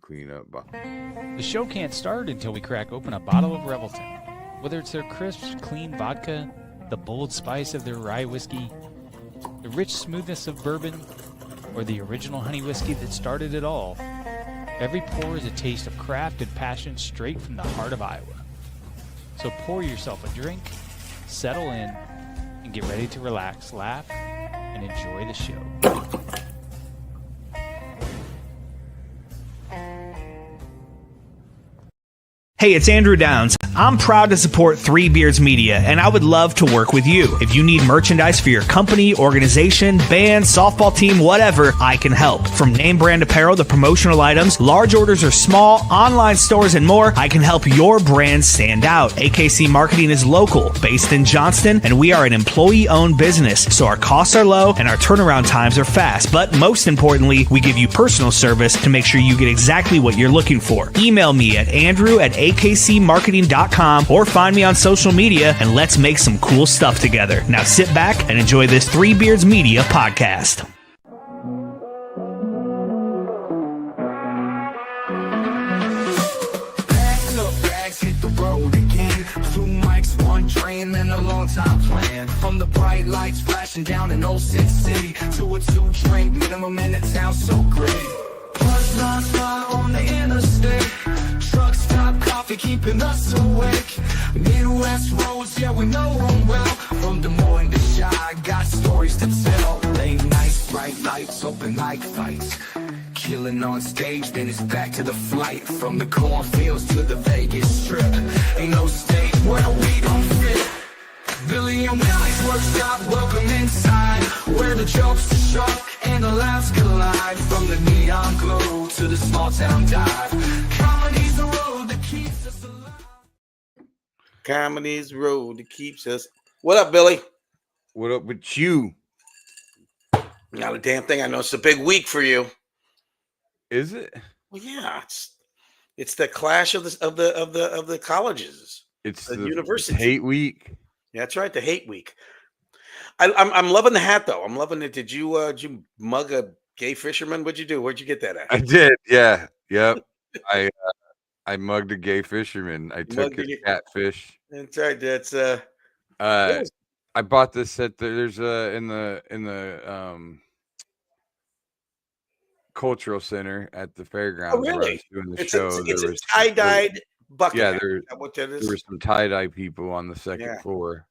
clean up. The show can't start until we crack open a bottle of Revelton. Whether it's their crisp, clean vodka, the bold spice of their rye whiskey, the rich smoothness of bourbon, or the original honey whiskey that started it all, every pour is a taste of craft and passion straight from the heart of Iowa. So pour yourself a drink, settle in, and get ready to relax, laugh, and enjoy the show. Hey, it's Andrew Downs. I'm proud to support Three Beards Media, and I would love to work with you. If you need merchandise for your company, organization, band, softball team, whatever, I can help. From name brand apparel to promotional items, large orders or small, online stores, and more, I can help your brand stand out. AKC Marketing is local, based in Johnston, and we are an employee-owned business, so our costs are low and our turnaround times are fast. But most importantly, we give you personal service to make sure you get exactly what you're looking for. Email me at andrew@akcmarketing.com or find me on social media and let's make some cool stuff together. Now sit back and enjoy this Three Beards Media podcast. Vegs hit the road again. Two mics, one train, and a long time plan. From the bright lights flashing down in Old Six City to a 2-drink minimum in the town so great. Plus non-stop on the interstate. Truck stop, coffee keeping us awake. Midwest roads, yeah, we know them well. From Des Moines to Chi, got stories to tell. Late nights, bright lights, open mic fights. Killing on stage, then it's back to the flight. From the cornfields to the Vegas Strip. Ain't no state where we don't fit. Billy and Willie's workshop, welcome inside. Where the jokes are sharp and the laughs collide. From the neon glow to the small town dive. Comedy's the road that keeps us alive. Comedy's road that keeps us. What up, Billy? What up with you? Not a damn thing. I know it's a big week for you. Is it? Well, yeah, it's the clash of the colleges. It's the the university hate week. Yeah, that's right, the hate week. I'm loving the hat though. I'm loving it. Did you mug a gay fisherman? What'd you do? Where'd you get that at? I did. Yeah. Yep. I mugged a gay fisherman. I took his catfish. That's right. That's I bought this at there's in the cultural center at the fairgrounds. Oh, really? Where I was doing the it's show. It's a tie-dyed bucket. Yeah, hat. there were some tie-dye people on the second floor.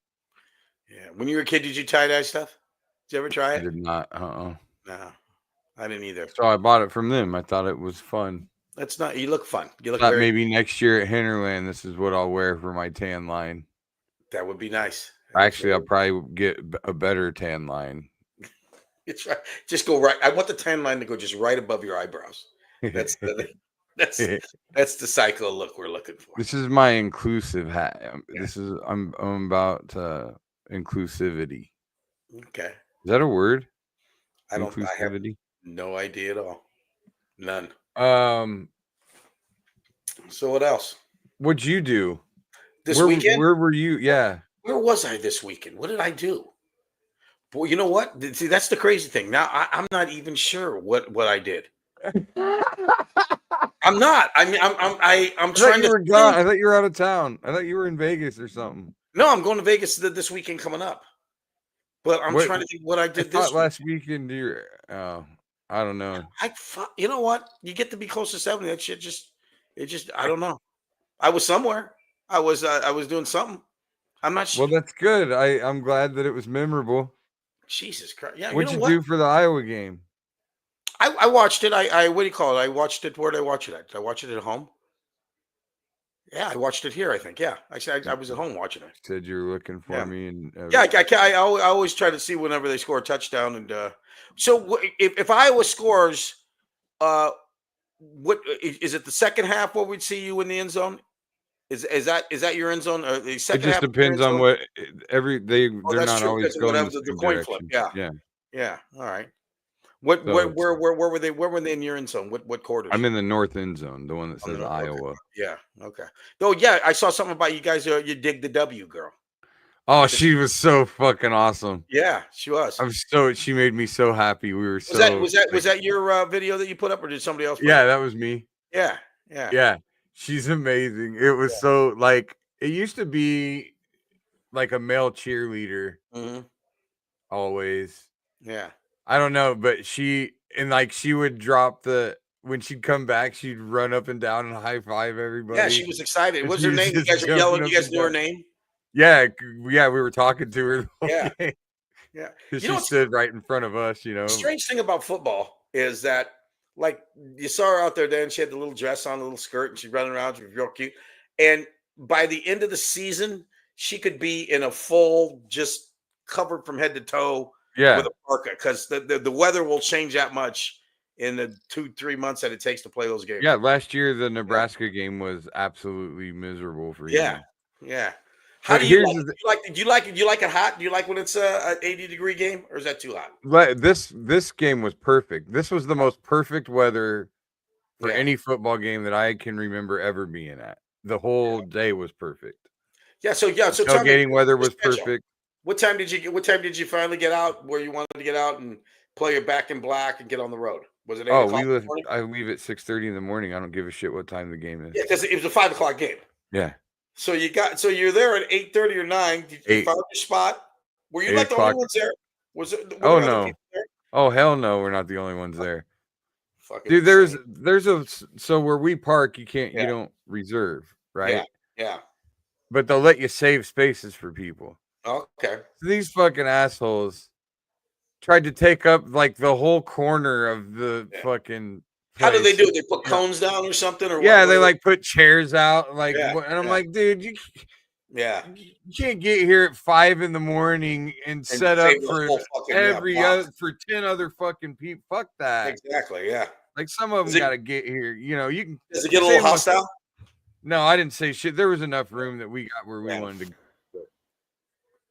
Yeah. When you were a kid, did you tie-dye stuff? Did you ever try it? I did not. No, I didn't either. So I bought it from them. I thought it was fun. That's not. You look fun. You look. Maybe next year at Hinterland, this is what I'll wear for my tan line. That would be nice. Actually, I'll probably get a better tan line. It's right. Just go right. I want the tan line to go just right above your eyebrows. That's the cycle of look we're looking for. This is my inclusive hat. This is I'm about inclusivity. Okay. Is that a word? I have no idea at all. None. So what else? What'd you do this weekend? Where were you? Yeah. Where was I this weekend? What did I do? Boy, you know what? See, that's the crazy thing. Now I'm not even sure what I did. I'm not. I mean, I'm trying to. I thought you were out of town. I thought you were in Vegas or something. No, I'm going to Vegas this weekend coming up. But I'm trying to think what I did this last weekend. I don't know. You know what? You get to be close to 70. That shit I don't know. I was somewhere. I was doing something. I'm not sure. Well, that's good. I'm glad that it was memorable. Jesus Christ. Yeah. What'd you do for the Iowa game? I watched it. I what do you call it? I watched it. Where did I watch it at? Did I watch it at home? Yeah, I watched it here, I think. Yeah. I was at home watching it. You said you were looking for me. And I always try to see whenever they score a touchdown. And so if Iowa scores, what is it the second half where we'd see you in the end zone? Is that your end zone? The second it just half depends on what they're not true. always going the coin flip. Yeah. All right. Where were they? Where were they in your end zone? What quarters? I'm in the north end zone, the one that says Iowa. Okay. Yeah. Okay. Oh yeah, I saw something about you guys. You dig the W, girl. Oh, she was so fucking awesome. Yeah, she was. She made me so happy. We were was that your video that you put up, or did somebody else? Yeah, that was me. Yeah. Yeah, she's amazing. It was so like it used to be like a male cheerleader Mm-hmm. always. Yeah. I don't know, but she would drop when she'd come back, she'd run up and down and high five Yeah, everybody. she was excited. And What's she her was name? You just guys are jumping yelling. up You guys and knew her down. name? Yeah, yeah, we were talking to her the whole Yeah. game Yeah. because You know she what's stood right in front of us. the strange thing about football is that, like, you saw her out there then. She had the little dress on, the little skirt, and she's running around. She was real cute. And by the end of the season, she could be in a full, just covered from head to toe with Yeah, a parka because the weather will change that much in the 2-3 months that it takes to play those games. yeah. Last year, the Nebraska game was absolutely miserable for Yeah. humans. Yeah. How But do you here's like it? Do you like it hot? Do you like when it's a 80-degree game, or is that too hot? this game was perfect. This was the most perfect weather for Yeah. any football game that I can remember ever being at. The whole day was perfect. Yeah. So tell me Tailgating weather your was schedule. perfect. What time did you finally get out where you wanted to get out and play your Back in Black and get on the road? Was it 8 o'clock in the morning? I leave at 6:30 in the morning. I don't give a shit what time the game is. Yeah, because it was a 5 o'clock game. Yeah. So you're there at 8:30 or 9. Did you 8 find your spot? Were you 8 like the only o'clock. ones there? Were Oh there other no. people there? Oh hell no, we're not the only ones there. Fucking Dude, insane. so where we park, you Yeah. don't reserve, Yeah. right? Yeah. But they'll let you save spaces for people. Okay. So these fucking assholes tried to take up like the whole corner of the Yeah. fucking How do they place. do it? They put cones down or something, or Yeah, what? they like put chairs out, like, Yeah, and I'm yeah. like, dude, you Yeah. can't get here at 5 in the morning and set up save the for whole fucking, every block. other for 10 other fucking people. Fuck that. Exactly. Yeah. Like some of Does them it- got to get here. You know, you can Does it get a say little hostile? No, I didn't say shit. There was enough room that we got where we Yeah. wanted to go.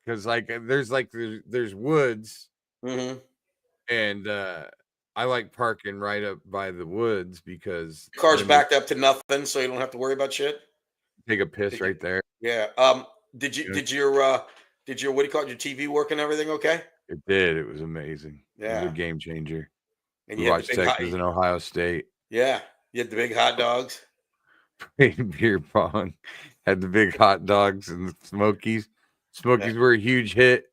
Because there's woods, Mm-hmm. and I like parking right up by the woods because Car's then backed up to nothing, so you don't have to worry about shit. take a piss Did you- right there. Yeah. Did Yeah. your what do you call it? Your TV work and everything okay? It did. It was amazing. It was Yeah. a game changer. And We you had watched the big hot, Texas and Ohio State. yeah. You had the big hot dogs. Played beer pong. Had the big hot dogs and the Smokies. Smokies were a huge hit.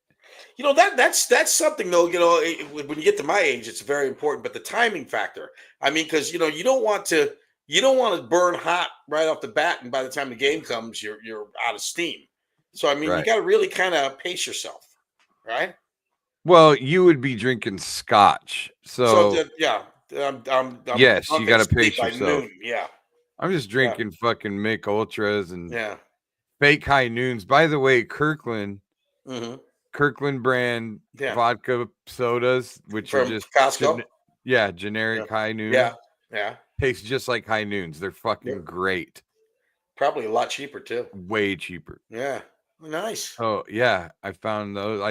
You know that's something though. You know, when you get to my age, it's very important. But the timing factor. I mean, because you don't want to burn hot right off the bat, and by the time the game comes, you're out of steam. So I mean, you Right. got to really kind of pace yourself, right? Well, you would be drinking scotch. So Yeah, I'm yes, drunk you got to and sleep pace by yourself. noon. Yeah, I'm just drinking fucking Mick Ultras and yeah. fake high noons. By the way, Kirkland Mm-hmm. brand Yeah. vodka sodas, which are From just Costco. generic high noon. Yeah. Tastes just like high noons. They're fucking great. Probably a lot cheaper too. Way cheaper. Yeah. Nice. Oh yeah, I found those.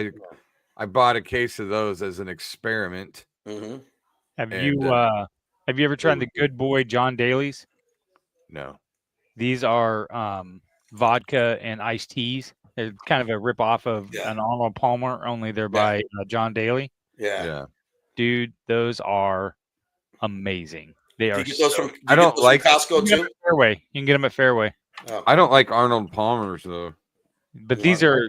I bought a case of those as an experiment. Mm-hmm. Have And, you ever tried the Good Boy John Daly's? No. These are vodka and iced teas. They're kind of a rip off of an Arnold Palmer, only they're by John Daly. Yeah. Dude, those are amazing. They are. Do you get those from You Costco can get 'em too? at Fairway. You can get them at Fairway. Oh. I don't like Arnold Palmer's though. But these are.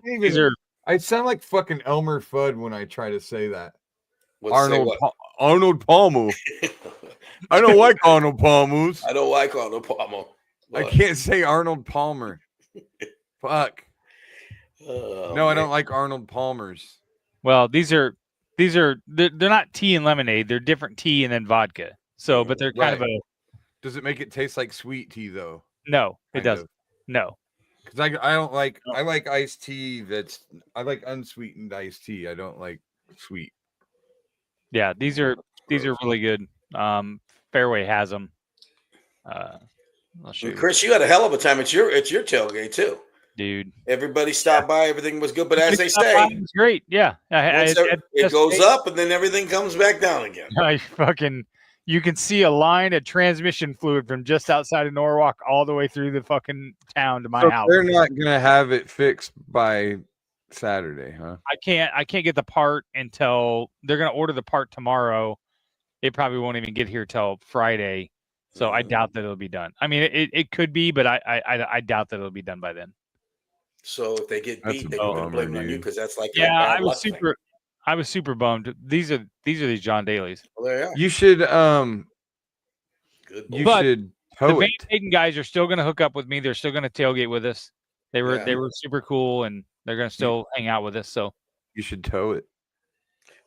I sound like fucking Elmer Fudd when I try to say that. Arnold Palmer. I don't like Arnold Palmer's. I don't like Arnold Palmer. I can't say Arnold Palmer. Fuck. No, I don't like Arnold Palmer's. Well, they're not tea and lemonade. They're different tea and then vodka. So, but they're kind of a. Does it make it taste like sweet tea though? No, it doesn't. No. Because I don't like. I like iced tea. I like unsweetened iced tea. I don't like sweet. Yeah, these are really good. Fairway has them. I'll show you. Chris, you had a hell of a time at your tailgate too, dude. Everybody stopped by. Everything was good, but as they say, it was great. Yeah, it goes up and then everything comes back down again. You can see a line of transmission fluid from just outside of Norwalk all the way through the fucking town to my house. They're not gonna have it fixed by Saturday, huh? I can't get the part until they're gonna order the part tomorrow. It probably won't even get here till Friday. So I doubt that it'll be done. I mean, it could be, but I doubt that it'll be done by then. So if they get That's beat, a they're going to bummer, blame it on you dude. because that's like a Yeah, bad luck thing. I was super bummed. These are these John Daly's. Well, there you are. You should Good you boy. But should The tow Van it. Hayden guys are still going to hook up with me. They're still going to tailgate with us. They were Yeah. super cool, and they're going to still hang out with us. So You should tow it.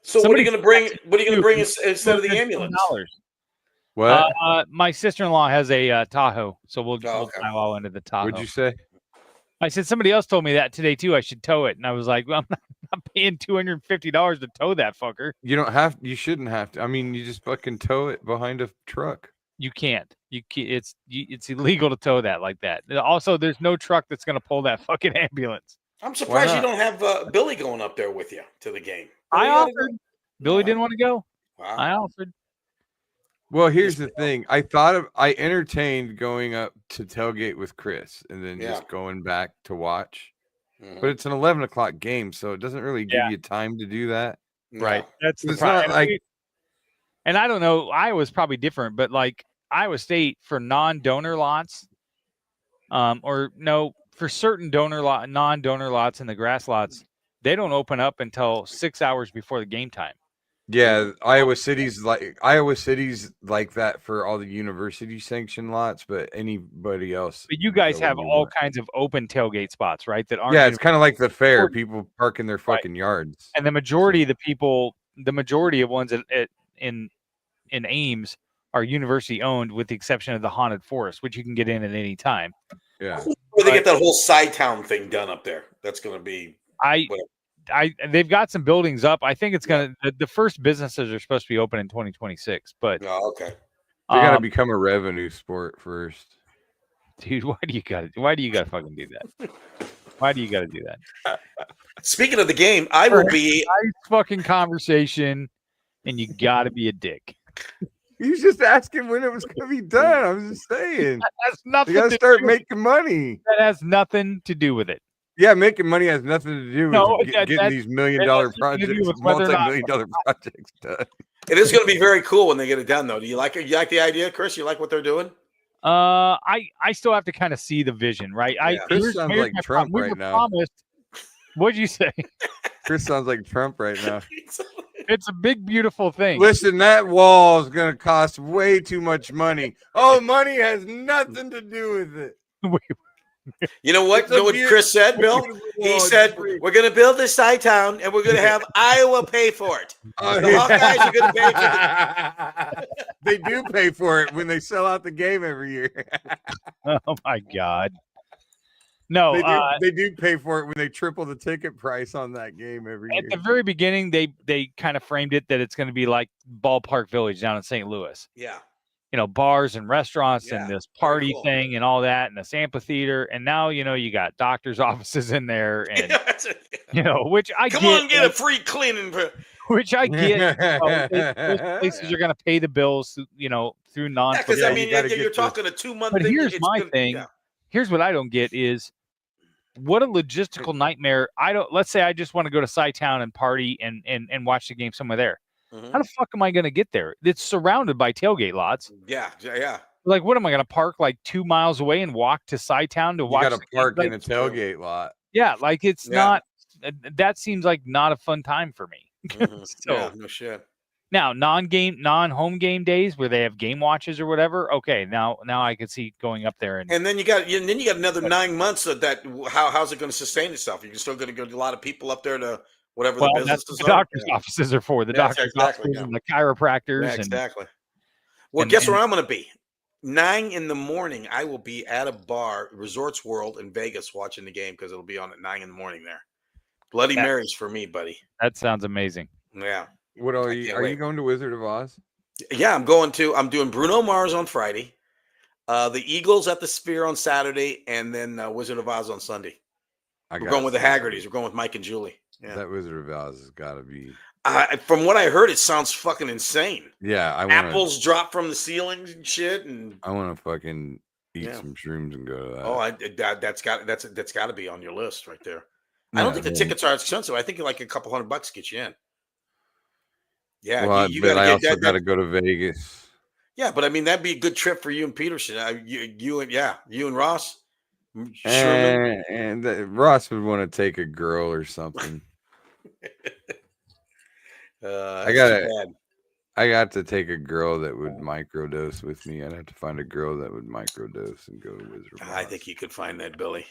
So what are you going to bring? What are you going to bring Dude, instead of the ambulance? What? My sister-in-law has a Tahoe, so we'll okay. pile into the Tahoe. What'd you say? I said somebody else told me that today too. I should tow it, and I was like, well, I'm not paying $250 to tow that fucker. You don't have. You shouldn't have to. I mean, you just fucking tow it behind a truck. You can't. It's illegal to tow that like that. Also, there's no truck that's going to pull that fucking ambulance. I'm surprised you not? don't have Billy going up there with you to the game. I Billy oughta offered. go. Billy didn't want to go. Wow. I offered. Well, here's the thing. I entertained going up to tailgate with Chris and then just going back to watch. Mhm. But it's an 11 o'clock game, so it doesn't really give Yeah. you time to do that. No. Right. That's the It's not problem. like And I don't know. Iowa's probably different, but like Iowa State for non-donor lots, for certain non-donor lots and the grass lots, they don't open up until 6 hours before the game time. yeah, Iowa City's like that for all the university sanctioned lots, but anybody else. But you guys that have would be all more. kinds of open tailgate spots, right? That aren't. Yeah, it's kind of like the fair. Right. People park in their fucking yards. And the majority of the people, the majority of ones in Ames are university owned, with the exception of the Haunted Forest, which you can get in at any time. Yeah. Where they get that whole side town thing done up there. That's going to be. They've got some buildings up. I think it's gonna. The first businesses are supposed to be open in 2026. But Oh, okay. They got to become a revenue sport first. Dude, why do you got to fucking do that? Why do you got to do that? Speaking of the game, I will be. Nice fucking conversation, and you got to be a dick. He was just asking when it was going to be done. I was just saying. That has nothing. You got to start making money. That has nothing to do with it. Yeah, making money has nothing to do with getting these $1 million projects, multi-million-dollar projects done. It is going to be very cool when they get it done, though. Do you like it? You like the idea, Chris? You like what they're doing? I still have to kind of see the vision, right? Chris sounds like Trump right now. What'd you say? Chris sounds like Trump right now. It's a big, beautiful thing. Listen, that wall is going to cost way too much money. Oh, money has nothing to do with it. You know what? You know what Chris said, Bill? He said, we're going to build this side town, and we're going to have Iowa pay for it. The Hawkeyes are going to pay for it. They do pay for it when they sell out the game every year. Oh, my God. No, they do pay for it when they triple the ticket price on that game every year. At the very beginning, they kind of framed it that it's going to be like Ballpark Village down in St. Louis. Yeah. You know, bars and restaurants and this party cool. thing and all that, and this amphitheater. And now, you got doctors' offices in there, and which I Come get. on, get a free cleaning. Which I get. Those places are going to pay the bills, through non. Because you're talking a 2-month. But here's my thing. Yeah. Here's what I don't get is what a logistical nightmare. Let's say I just want to go to Sci-Town and party and watch the game somewhere there. Mm-hmm. How the fuck am I going to get there? It's surrounded by tailgate lots. Yeah. Like, what am I going to park like 2 miles away and walk to Sci-Town to watch? You got to park in a tailgate lot. Yeah, like it's not. That seems like not a fun time for me. Mm-hmm. So no shit. Now, non-home game days where they have game watches or whatever. Okay, now I can see going up there and then you got another 9 months of that. How's it going to sustain itself? You're still going to get a lot of people up there to. Whatever the businesses the doctor's offices are for. The doctor's offices and the chiropractors. Yeah, exactly. Well, guess where I'm going to be? 9 a.m. I will be at a bar, Resorts World in Vegas, watching the game because it'll be on at 9 a.m. there. Bloody Marys for me, buddy. That sounds amazing. Yeah. What are you? Are you going to Wizard of Oz? Yeah, I'm doing Bruno Mars on Friday, the Eagles at the Sphere on Saturday, and then Wizard of Oz on Sunday. We're going with the Haggertys. We're going with Mike and Julie. Yeah. That Wizard of Oz has got to be. From what I heard, it sounds fucking insane. Yeah, apples drop from the ceilings and shit, and I want to fucking eat some shrooms and go to that. Oh, that's got to be on your list right there. I don't think the tickets are expensive. I think like a couple $100 get you in. Yeah, well, I also got to go to Vegas. Yeah, but I mean that'd be a good trip for you and Peterson. You and Ross. And Ross would want to take a girl or something. That's too bad. I got to take a girl that would microdose with me. I'd have to find a girl that would microdose and go with Ross. I think you could find that, Billy.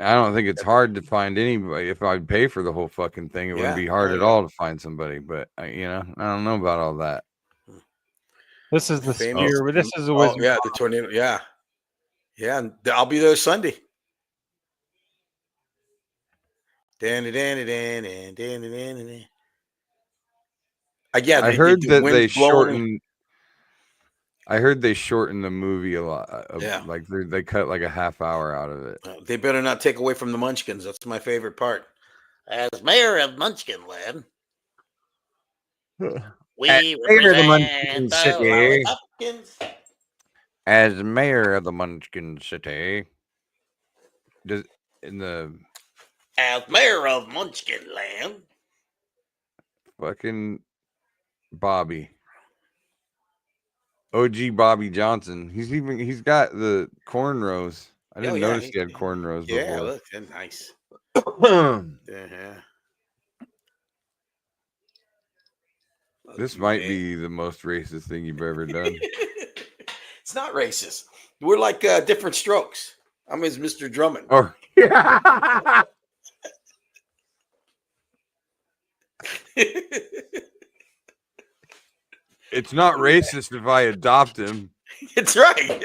I don't think it's hard to find anybody. If I'd pay for the whole fucking thing, it wouldn't be hard at all to find somebody. But I don't know about all that. This is the spear. But this is the wisdom. Yeah, the tornado. Yeah, and I'll be there Sunday. Again, I heard that they shortened. I heard they shortened the movie a lot. Like they cut like a half hour out of it. They better not take away from the Munchkins. That's my favorite part. As mayor of Munchkinland, we represent the Munchkin City. As mayor of the Munchkin City, as mayor of Munchkinland, fucking Bobby. OG Bobby Johnson. He's got the cornrows. I didn't notice he had cornrows before. Yeah, look, they're nice. This might be the most racist thing you've ever done. It's not racist. We're like different strokes. I'm his Mr. Drummond. Oh, yeah. It's not racist if I adopt him. It's right.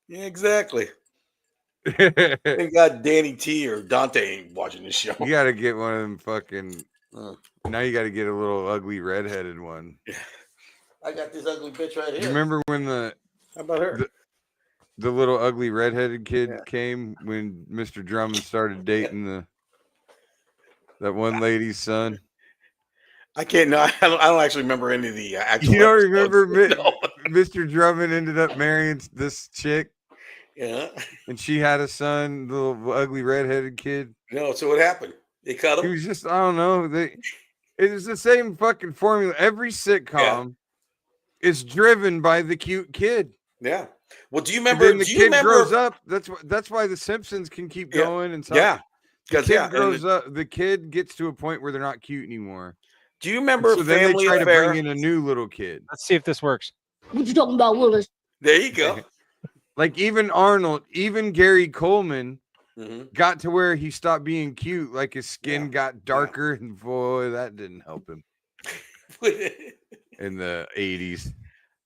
Yeah, exactly. Thank God Danny T or Dante ain't watching this show. You got to get one of them fucking. Now you got to get a little ugly redheaded one. I got this ugly bitch right here. You remember when How about her? The little ugly redheaded kid came when Mr. Drummond started dating that one lady's son? I can't. No, I don't actually remember any of the actual. You don't remember Mr. Drummond ended up marrying this chick? Yeah. And she had a son, the little ugly redheaded kid. No, so what happened? They cut him? He was just, I don't know. It was the same fucking formula. Every sitcom is driven by the cute kid. Yeah. Well, do you remember? And then the kid grows up. That's why the Simpsons can keep going and stuff. Yeah. Because the kid grows up. The kid gets to a point where they're not cute anymore. Do you remember so Family then they try Affair? to bring in a new little kid. Let's see if this works. What you talking about, Willis? There you go. Like even Arnold, even Gary Coleman got to where he stopped being cute. Like his skin got darker, and boy, that didn't help him in the 80s.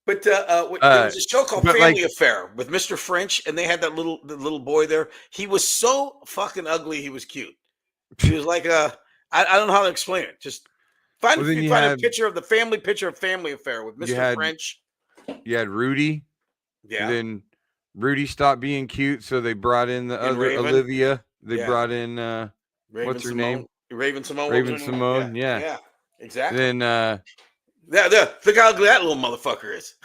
But there was a show called Family Affair with Mr. French, and they had the little boy there. He was so fucking ugly, he was cute. He was like I don't know how to explain it. Just find a picture of the picture of Family Affair with Mr. French. You had Rudy. Yeah. And then Rudy stopped being cute, so they brought in the other Raven. Olivia. They brought in what's her name? Raven Simone. Raven Simone. Yeah. Exactly. Then look how ugly that little motherfucker is.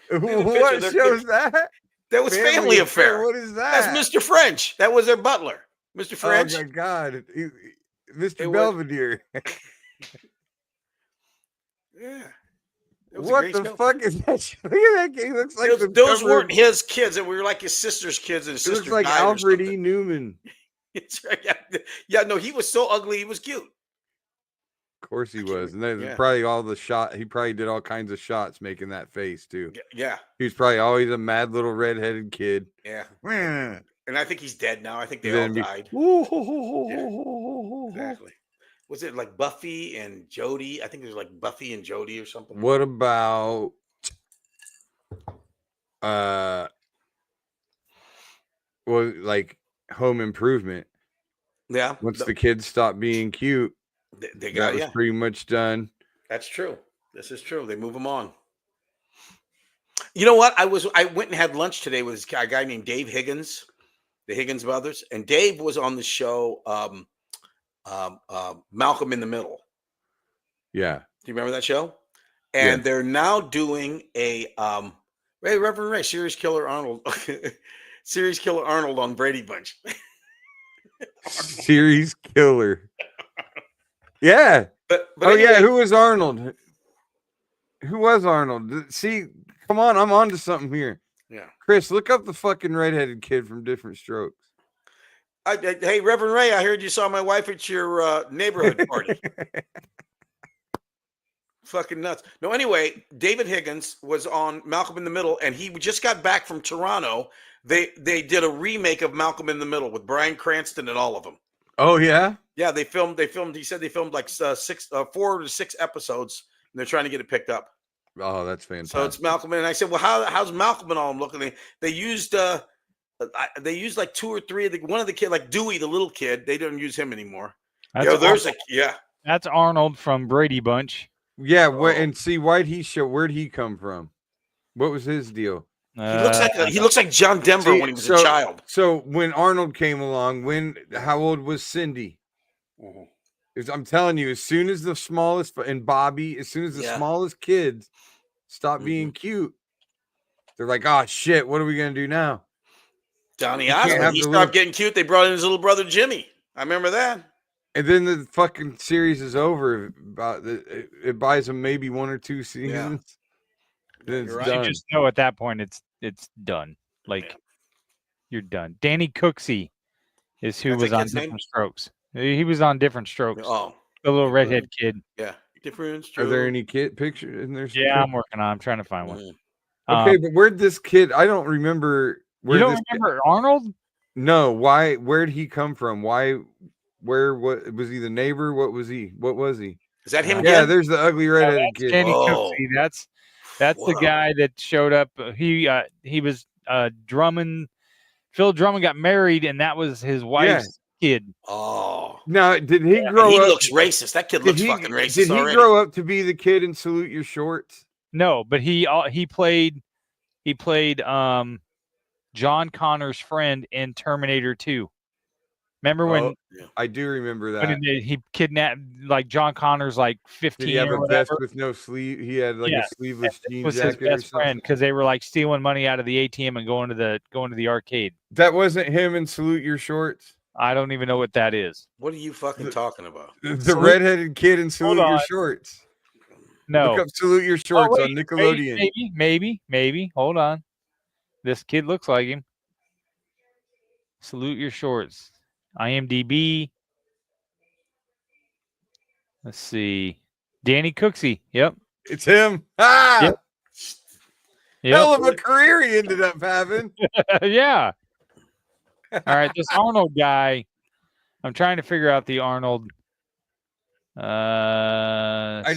What shows that? That was Family Affair. What is that? That's Mr. French. That was their butler, Mr. French. Oh my God, Mr. Belvedere. Yeah. What the fuck is that? Look at that kid. He looks like those weren't his kids. That were like his sister's kids, and his sister looks like died Alfred E. Newman. It's right. Yeah, no, he was so ugly. He was cute. Of course he was, and there's probably all the shot. He probably did all kinds of shots making that face too. Yeah, he was probably always a mad little redheaded kid. Yeah, and I think he's dead now. I think they all died. Exactly. Was it like Buffy and Jody? I think it was like Buffy and Jody or something. What about like Home Improvement? Yeah. Once the kids stopped being cute, that was pretty much done. That's true. This is true. They move them on. You know what? I went and had lunch today with a guy named Dave Higgins, the Higgins brothers, and Dave was on the show Malcolm in the Middle. Yeah. Do you remember that show? And they're now doing a Reverend Ray, Serious Killer Arnold on Brady Bunch. Series killer. Yeah. But anyway, who was Arnold? Who was Arnold? See, come on, I'm on to something here. Yeah. Chris, look up the fucking redheaded kid from Different Strokes. Hey, Reverend Ray, I heard you saw my wife at your neighborhood party. Fucking nuts. No, anyway, David Higgins was on Malcolm in the Middle, and he just got back from Toronto. They did a remake of Malcolm in the Middle with Bryan Cranston and all of them. Oh yeah, yeah. They filmed. He said they filmed like 4 to 6 episodes, and they're trying to get it picked up. Oh, that's fantastic. So it's Malcolm, and I said, well, how's Malcolm and all them looking? They used like 2 or 3 of one of the kid, like Dewey, the little kid. They don't use him anymore. That's Arnold from Brady Bunch. Yeah, and see, where'd he come from? What was his deal? He looks like John Denver when he was a child. So when Arnold came along, how old was Cindy? Mm-hmm. I'm telling you, as soon as the smallest and Bobby, as soon as the smallest kids stop being cute, they're like, "Oh shit, what are we gonna do now?" Donny Osmond, he stopped getting cute. They brought in his little brother Jimmy. I remember that. And then the fucking series is over. It buys them maybe 1 or 2 seasons. Then it's done. You just know at that point it's done. Like you're done. Danny Cooksey is who was on Different Strokes. He was on Different Strokes. Oh, the little redhead kid. Yeah, Different Strokes. Are there any kid pictures in there? Yeah, I'm working on. I'm trying to find one. Okay, but where'd this kid? I don't remember. You don't remember Arnold? No. Why? Where'd he come from? Why? What was he? The neighbor? What was he? Is that him? Yeah, there's the ugly redheaded kid. Danny Cooksey. That's the guy that showed up. He was Drummond. Phil Drummond got married, and that was his wife's kid. Oh, now did he grow up? He looks racist. That kid looks fucking racist. Did he grow up to be the kid in Salute Your Shorts? No, but he played John Connor's friend in Terminator 2. Remember when? I do remember that. When he kidnapped like John Connor's like 15 Did he have or a whatever. vest with no sleeve? He had like a sleeveless jean was jacket his best friend because they were like stealing money out of the ATM and going to the arcade. That wasn't him in Salute Your Shorts. I don't even know what that is. What are you fucking talking about? The redheaded kid in Salute Your Shorts. No. Look up Salute Your Shorts on Nickelodeon. Maybe. Hold on. This kid looks like him. Salute Your Shorts. IMDb. Let's see. Danny Cooksey. Yep. It's him. Ah! Yep. Hell of a career he ended up having. Yeah. All right. This Arnold guy. I'm trying to figure out the Arnold. I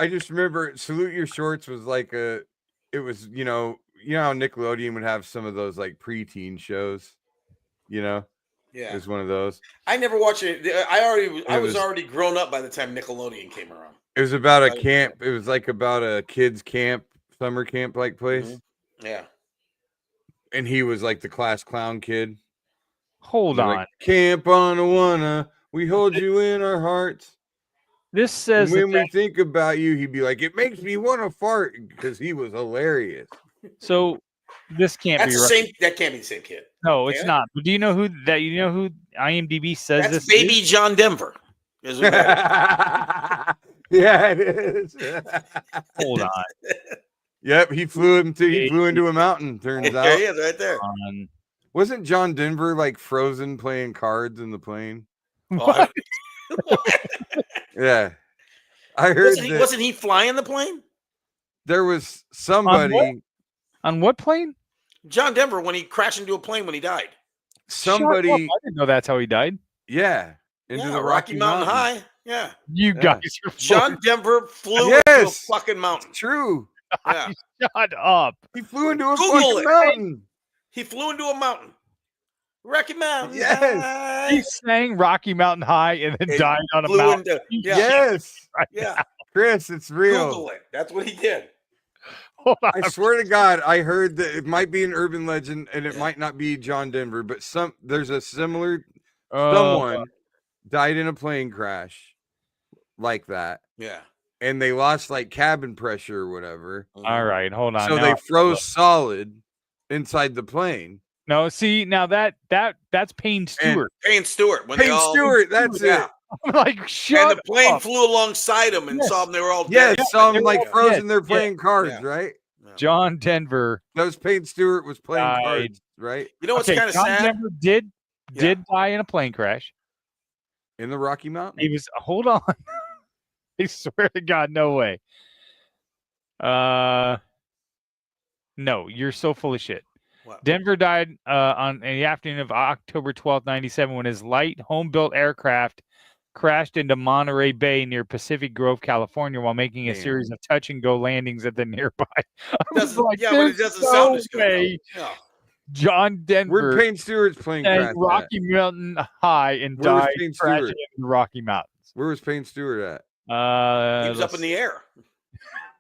just remember Salute Your Shorts was like it was, you know how Nickelodeon would have some of those like preteen shows, Yeah, it was one of those. I never watched it. I was already grown up by the time Nickelodeon came around. It was about a camp. It was like about a kids camp, summer camp like place. Mm-hmm. Yeah, and he was like the class clown kid. Hold on. Like, Camp on Awana, we hold you in our hearts. This says and when we think about you, he'd be like, it makes me want to fart because he was hilarious. So this can't be right. That can't be the same kid. No, it's not. But do you know who IMDb says that's this baby is? John Denver. Yeah, it is. Hold on. Yep, he flew into a mountain, turns out. There he is, right there. Wasn't John Denver like frozen playing cards in the plane? What? Yeah. I heard wasn't he flying the plane? There was somebody on what plane? John Denver, when he crashed into a plane when he died. Somebody I didn't know that's how he died. Yeah. Into the Rocky Mountain High. Yeah. You guys are John Denver flew into a fucking mountain. True. Yeah. Shut up. He flew into a fucking mountain. He flew into a mountain. Rocky Mountain. Yes. He sang Rocky Mountain High and then died on a mountain. Yes. Right yeah. Chris, it's real. Google it. That's what he did. I swear to God, I heard that it might be an urban legend and it might not be John Denver, but there's a similar someone died in a plane crash like that. Yeah. And they lost like cabin pressure or whatever. All right, hold on. So they froze solid inside the plane. No, see now that's Payne Stewart. Payne Stewart. Payne Stewart, that's it. I'm like, shut And the plane up. flew alongside them and saw them. They were all Yeah, dead. saw they them were like all frozen. dead. They're playing cards, Yeah. right? Yeah. John Denver That was Payne Stewart was playing died. cards, right? You know what's Okay, kind of John sad? Denver did die in a plane crash. In the Rocky Mountains. He was. Hold on. I swear to God, no way. No, you're so full of shit. What? Denver died on the afternoon of October 12th, 1997, when his light home-built aircraft crashed into Monterey Bay near Pacific Grove, California, while making a series of touch-and-go landings at the nearby. I was like, but it doesn't sound as good. way Yeah. John Where Denver Payne Stewart's plane and crashed Rocky Mountain High and Where was died Payne crashing Stewart? into the Rocky Mountains. Where was Payne Stewart at? He was up in the air.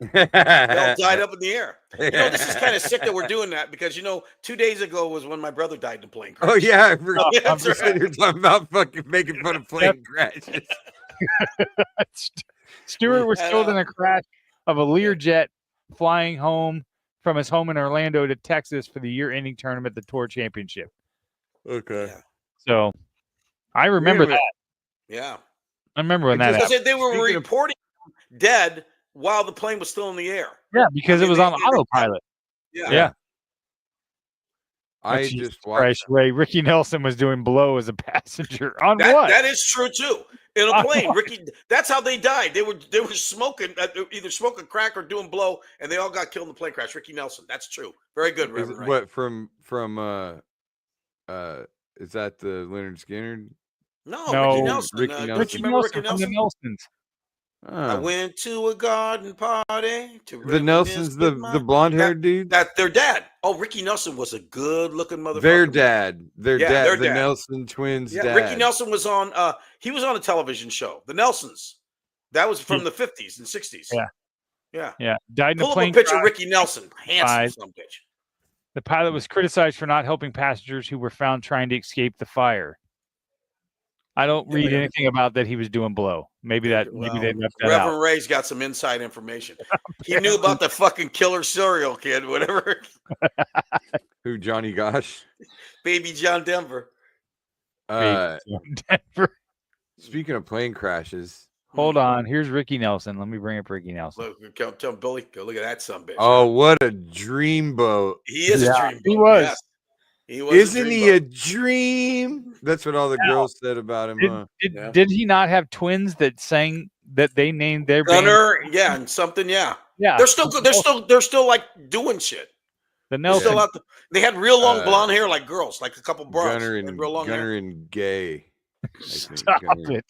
They all They died up in the air. You know, this is kind of sick that we're doing that because 2 days ago was when my brother died in a plane crash. Oh yeah, I forgot. Yeah, I'm that's just right. sitting here talking about fucking making fun of plane crashes. Stewart was killed in a crash of a Learjet flying home from his home in Orlando to Texas for the year-ending tournament, the Tour Championship. Okay. Yeah. So I remember that. Yeah. I remember when that Because happened. they were Speaking of- reporting dead while the plane was still in the air. Yeah, because I it mean, was they- on they- autopilot. Yeah. Yeah. I Jesus just watched. Christ, Ray. Ricky Nelson was doing blow as a passenger on That, what? that is true too. In a plane, Ricky. That's how they died. They were smoking, either smoking crack or doing blow, and they all got killed in the plane crash. Ricky Nelson. That's true. Very good, Is Reverend. it, Ray. what from is that the Leonard Skinner? No, No, Ricky Nelson. Ricky Don't Nelson. you remember Ricky from the Nelson? Nelsons. I Oh. went to a garden party to The reminisce Nelsons, with my- the blonde haired dude. That their dad. Oh, Ricky Nelson was a good looking motherfucker. Their dad. Their Yeah, dad. their The dad. Nelson twins' Yeah, dad. Ricky Nelson was on. He was on a television show, The Nelsons. That was from the 50s and 60s. Yeah. Yeah. Yeah, died in Pull a up plane a picture of crash. Ricky Nelson. Handsome Five. son of a bitch. The pilot was criticized for not helping passengers who were found trying to escape the fire. I don't read anything about that he was doing blow. Maybe they left that Reverend out. Ray's got some inside information. He knew about the fucking killer serial kid, whatever. Who? Johnny Gosh. Baby John Denver. Denver. Speaking of plane crashes. Hold on. Here's Ricky Nelson. Let me bring up Ricky Nelson. Look, tell Billy, go look at that son of a bitch. Oh, what a dreamboat! He is a dream. He was. Yes. He was. Isn't he a dream? That's what all the girls said about him. Huh? Did he not have twins that sang that they named their band? Gunner? Yeah, and something. Yeah. Yeah. They're still good. They're still like doing shit. The They're Nelson. still out there. They had real long blonde hair like girls, like a couple bras. Gunner They had real long hair. and Gay. Stop it.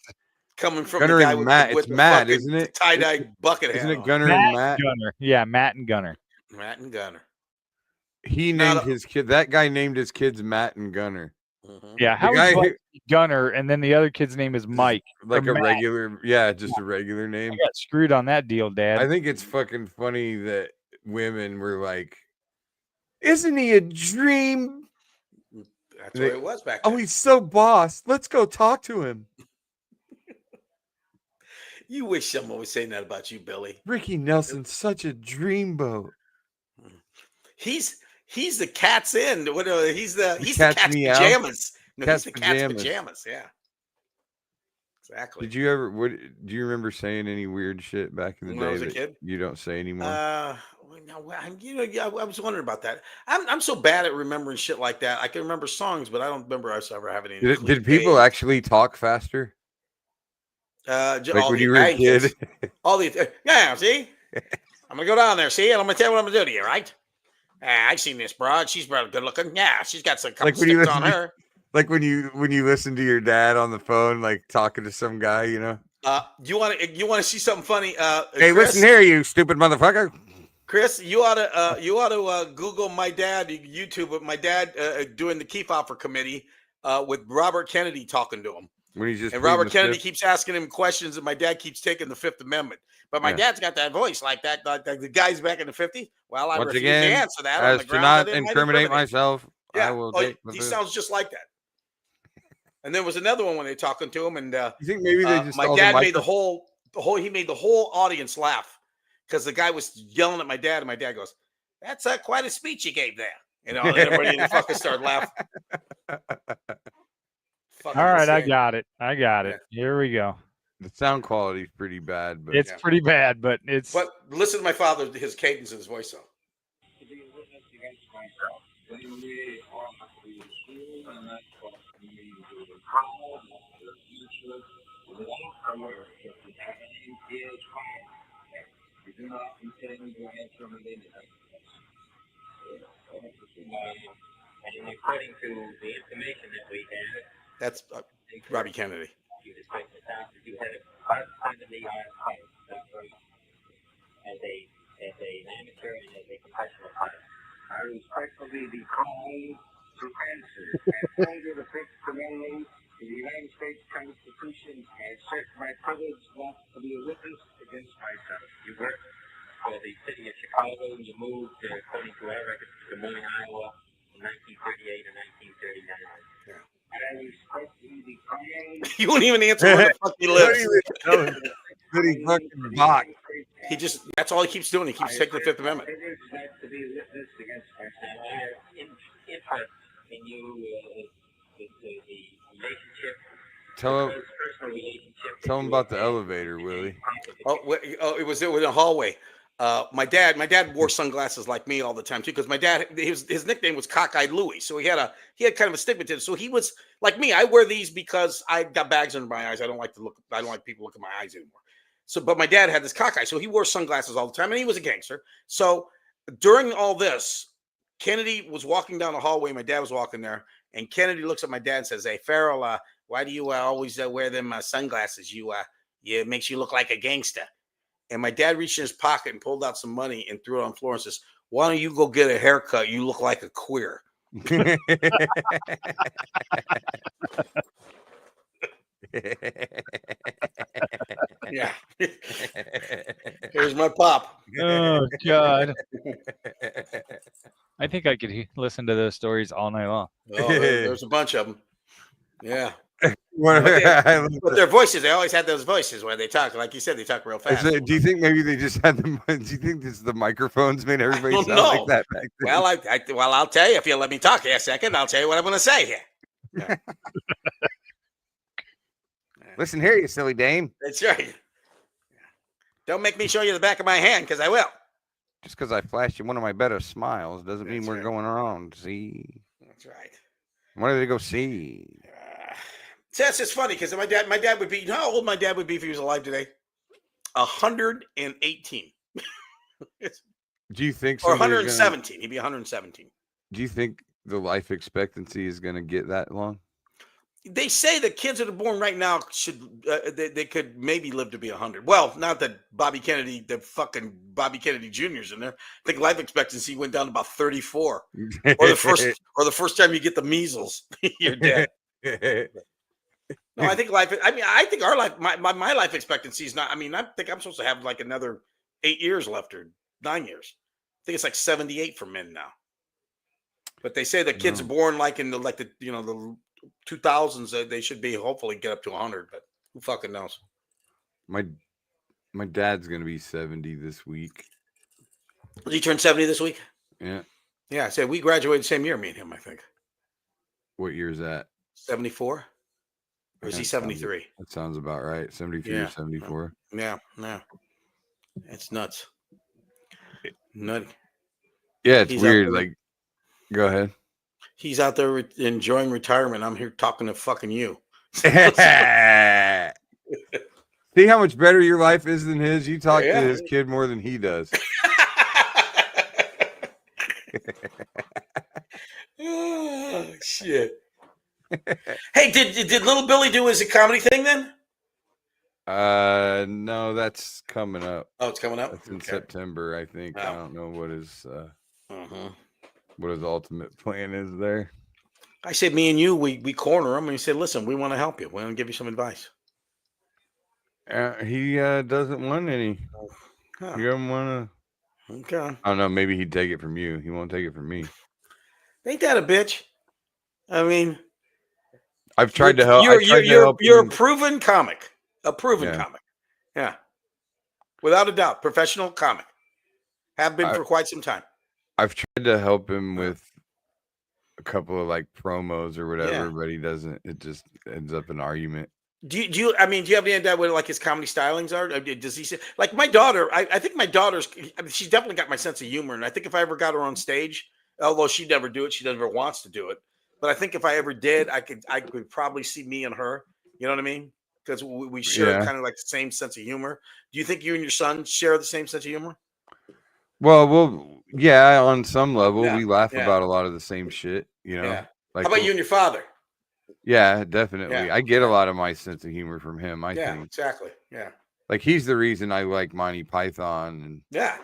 Coming from Gunner the guy and with, Matt. with It's the Matt, fucking isn't it? tie-dye bucket hat. Isn't it on. Gunner Matt and Matt? Gunner. Yeah, Matt and Gunner. Matt and Gunner. He named his kid. That guy named his kids Matt and Gunner. Mhm. Yeah, how guy is Gunner and then the other kid's name is Mike? Like or a Matt. regular, just a regular name. I got screwed on that deal, Dad. I think it's fucking funny that women were like, "Isn't he a dream? That's what it was back then. Oh, he's so boss. Let's go talk to him." You wish someone was saying that about you, Billy. Ricky Nelson's such a dreamboat. He's the cat's end. What? He's the cat's meow? pajamas. No, Cat's he's the cat's pajamas. pajamas. Yeah. Exactly. Did you ever? Do you remember saying any weird shit back in the When I day was a that kid? you don't say anymore? I was wondering about that. I'm so bad at remembering shit like that. I can remember songs, but I don't remember us ever having any. Did people actually talk faster? Like when you were a kid? Yeah, see, I'm gonna go down there, see, and I'm gonna tell you what I'm gonna do to you, right? I've seen this broad. She's pretty good looking. Yeah, she's got some couple Like when you sticks on listen to- her. Like when you listen to your dad on the phone, like talking to some guy, you know? You want to see something funny? Hey, Chris, listen here, you stupid motherfucker. Chris, you ought to Google my dad, YouTube my dad doing the Keep Offer Committee with Robert Kennedy talking to him. When he's just And pleading Robert the Kennedy fifth. keeps asking him questions, and my dad keeps taking the Fifth Amendment. But my dad's got that voice like that, like the guys back in the 50s. Well, I Once refuse again, to answer that. On as the to grounds not that it might incriminate incriminate. myself, Yeah, I will take the he fifth. sounds just like that. And there was another one when they're talking to him, and You think maybe they just my all dad the made the whole he made the whole audience laugh because the guy was yelling at my dad, and my dad goes, "That's quite a speech you gave there," you know. And everybody in the fucking started laughing. fucking All right, I insane. got it. Here we go. The sound quality is pretty bad, but It's pretty bad, but it's. But listen to my father, his cadence and his voice, though. That's Robbie Kennedy. As an amateur and as a professional fighter, I respectfully decline to answer. As under the Fifth Amendment to the United States Constitution, I assert my privilege not to be a witness against myself. You worked for the city of Chicago. You moved, according to our records, to Des Moines, Iowa, in 1938 and 1939. Yeah. I respectfully decline. You won't even answer where the fuck he lives. That he fucking bought. He just—that's all he keeps doing. He keeps taking the Fifth Amendment. Tell him about the elevator, Willie. Oh, it was in a hallway. My dad wore sunglasses like me all the time too, because my dad, his nickname was Cockeyed Louie, so he had kind of a stigmatism. So he was like me. I wear these because I got bags under my eyes. I don't like people look at my eyes anymore. So, but my dad had this cockeye, so he wore sunglasses all the time, and he was a gangster. So during all this, Kennedy was walking down the hallway. My dad was walking there, and Kennedy looks at my dad and says, "Hey, Farrell, why do you always wear them sunglasses? It makes you look like a gangster." And my dad reached in his pocket and pulled out some money and threw it on the floor and says, "Why don't you go get a haircut? You look like a queer." Yeah. Here's my pop. Oh God! I think I could listen to those stories all night long. Oh, there's a bunch of them. Yeah. But But their voices, they always had those voices where they talk. Like you said, they talk real fast. do you think maybe they just had them? Do you think this the microphones made everybody sound like that back then? Well, I'll tell you, if you let me talk here a second, I'll tell you what I'm going to say here. Yeah. Listen here, you silly dame. That's right. Don't make me show you the back of my hand, because I will. Just because I flashed you one of my better smiles doesn't mean That's we're right. going around. See? That's right. Why did they go see? So that's just funny, because my dad would be, you know how old my dad would be if he was alive today? 118. Do you think Or somebody's 117. He'd be 117. Do you think the life expectancy is going to get that long? They say the kids that are born right now they could maybe live to be 100. Well, not that the fucking Bobby Kennedy Jr.'s in there. I think life expectancy went down to about 34. Or the first time you get the measles, you're dead. No, I think our life, my life expectancy is not. I mean, I think I'm supposed to have like another 8 years left or 9 years. I think it's like 78 for men now. But they say the kids are born like in the 2000s. They should be hopefully get up to 100. But who fucking knows? My dad's gonna be 70 this week. Did he turn 70 this week? Yeah. Yeah, I said we graduated the same year, me and him. I think. What year is that? 74. Or is he 73? That sounds about right. 73 or 74. Yeah. It's nuts. Nutty. Yeah, it's weird. Like, go ahead. He's out there enjoying retirement. I'm here talking to fucking you. See how much better your life is than his? You talk to his kid more than he does. Oh, shit. Hey, did little Billy do his comedy thing then? No, that's coming up. Oh, it's coming up. That's in September, I think. Oh. I don't know what his ultimate plan is there. I said, me and you, we corner him, and he said, "Listen, we want to help you. We want to give you some advice." He doesn't want any. Huh. He doesn't want to. Okay. I don't know. Maybe he'd take it from you. He won't take it from me. Ain't that a bitch? I mean, I've tried to help. You're a proven comic. A proven comic. Yeah. Without a doubt. Professional comic. Have been for quite some time. I've tried to help him with a couple of like promos or whatever, but he doesn't. It just ends up an argument. Do you? I mean, do you have any idea what like his comedy stylings are? Does he say like my daughter? I think my daughter's. I mean, she's definitely got my sense of humor, and I think if I ever got her on stage, although she never do it, she never wants to do it. But I think if I ever did, I could probably see me and her. You know what I mean? Because we share kind of like the same sense of humor. Do you think you and your son share the same sense of humor? Well, yeah, on some level, Yeah, we laugh yeah. about a lot of the same shit. You know, Yeah. like How about you and your father? Yeah, definitely. Yeah, I get a lot of my sense of humor from him. I Yeah, think exactly. Yeah, like he's the reason I like Monty Python and yeah.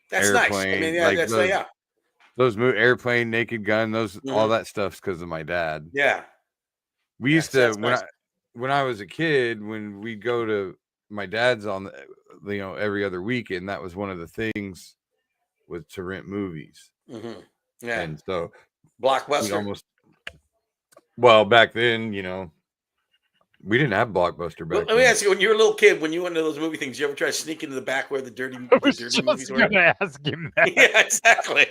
That's nice. I Airplane. mean, yeah, Like that's those, yeah, those Airplane, Naked Gun, all Mhm. that stuff's because of my dad. yeah. We used to that's nice. when I was a kid, when we'd go to my dad's on the, every other weekend, that was one of the things was to rent movies. Mm-hmm. Yeah, And so we Blockbuster. back then, we didn't have Blockbuster back Let me then. ask you: when you were a little kid, when you went to those movie things, you ever try to sneak into the back where the dirty movies were? Gonna ask him that. Yeah, exactly.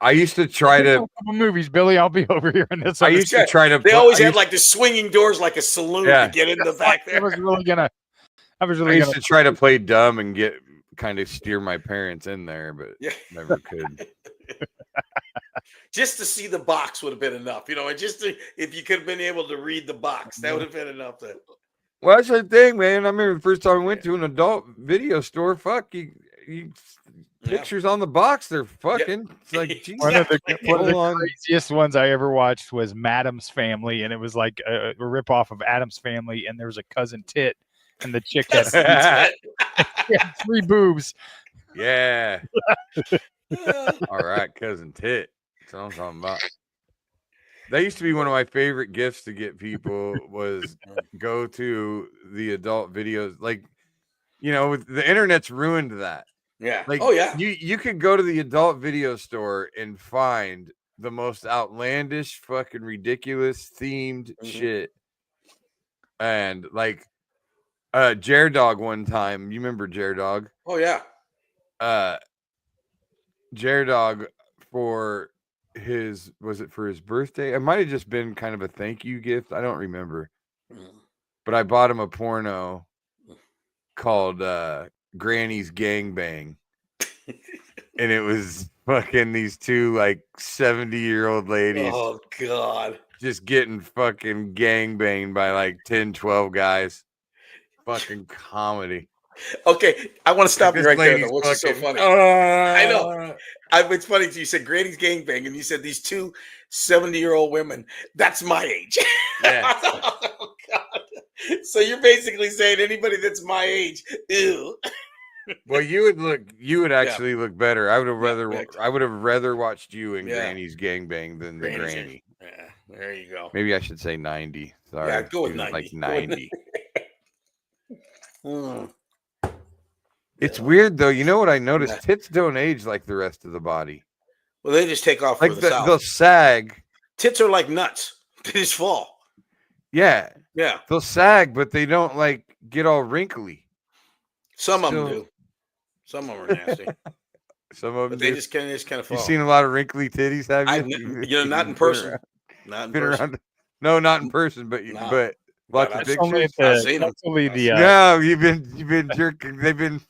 I used to try to. Couple movies, Billy. I'll be over here in this. I used to try to. They always had like the swinging doors, like a saloon, to get in the back I there. was really gonna. I used to try to play dumb and kind of steer my parents in there, but never could. Just to see the box would have been enough, and if you could have been able to read the box, that would have been enough. Well, that's the thing, man. I remember the first time I went to an adult video store. Fuck you pictures on the box. They're fucking. It's like Jesus. One of the craziest ones I ever watched was Madam's Family, and it was like a ripoff of Adam's Family, and there was a cousin Tit, and the chick had, had 3 boobs. Yeah. All right, cousin Tit. That's what I'm talking about. That used to be one of my favorite gifts to get people was go to the adult videos. Like, the internet's ruined that. Yeah. Like, oh yeah. You could go to the adult video store and find the most outlandish, fucking ridiculous themed shit. And like, Jer Dog one time. You remember Jer Dog? Oh yeah. Jer Dog for his birthday? It might have just been kind of a thank you gift. I don't remember. But I bought him a porno called Granny's Gangbang. And it was fucking these 2 like 70-year-old ladies. Oh god. Just getting fucking gangbanged by like 10, 12 guys. Fucking comedy. Okay, I want to stop you right there, though, which is so funny. I know. It's funny. You said Granny's gangbang, and you said these 2 70-year-old women. That's my age. Yeah. Oh, God. So you're basically saying anybody that's my age, ew. Well, you would actually look better. I would have rather watched you in Granny's gangbang than the Granny. Yeah, there you go. Maybe I should say 90. Sorry. Yeah, go with 90. Like 90. Mm. It's weird though. You know what I noticed? Tits don't age like the rest of the body. Well, they just take off. Like for the south. they'll sag. Tits are like nuts. They just fall. Yeah. Yeah. They'll sag, but they don't like get all wrinkly. Some of them do. Some of them are nasty. Some of them they just kind of fall. You've seen a lot of wrinkly titties, have you? Not in person. Not in person. No, not in person, but lots of pictures. No, you've been jerking.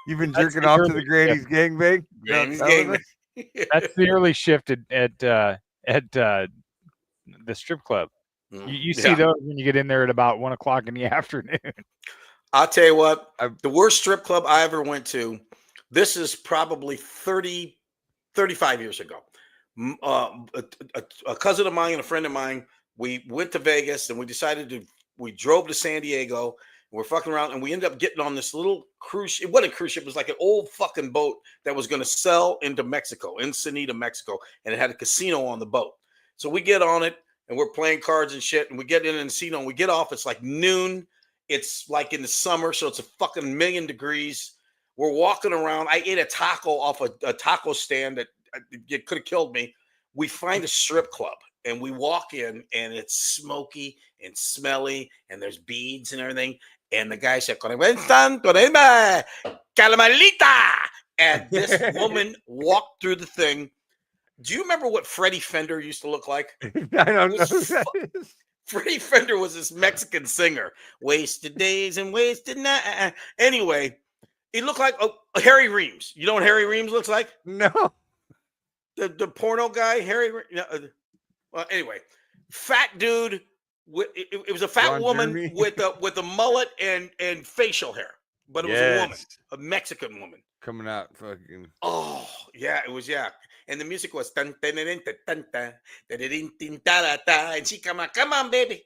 You've been jerking off to the Granny's gangbang. That's the early shift at the strip club. You see those when you get in there at about 1 o'clock in the afternoon. I'll tell you what, the worst strip club I ever went to, this is probably 35 years ago. A cousin of mine and a friend of mine, we went to Vegas and we drove to San Diego. We're fucking around and we ended up getting on this little cruise. It wasn't a cruise ship. It was like an old fucking boat that was going to sell into Mexico, Ensenada, Mexico. And it had a casino on the boat. So we get on it and we're playing cards and shit. And we get in the casino and we get off. It's like noon. It's like in the summer. So it's a fucking million degrees. We're walking around. I ate a taco off a taco stand that it could have killed me. We find a strip club. And we walk in, and it's smoky and smelly, and there's beads and everything. And the guy said, Calamarita. And this woman walked through the thing Do you remember what Freddie Fender used to look like? I don't know who that is. Freddie Fender was this Mexican singer. Wasted days and wasted night. Anyway, he looked like Harry Reams. You know what Harry Reams looks like? No. The porno guy, Harry. Well, anyway, fat dude. It was a fat Ron woman Jeremy? with a mullet and facial hair, but it was a woman, a Mexican woman. Coming out fucking. Oh yeah, it was and the music was and she come on, baby.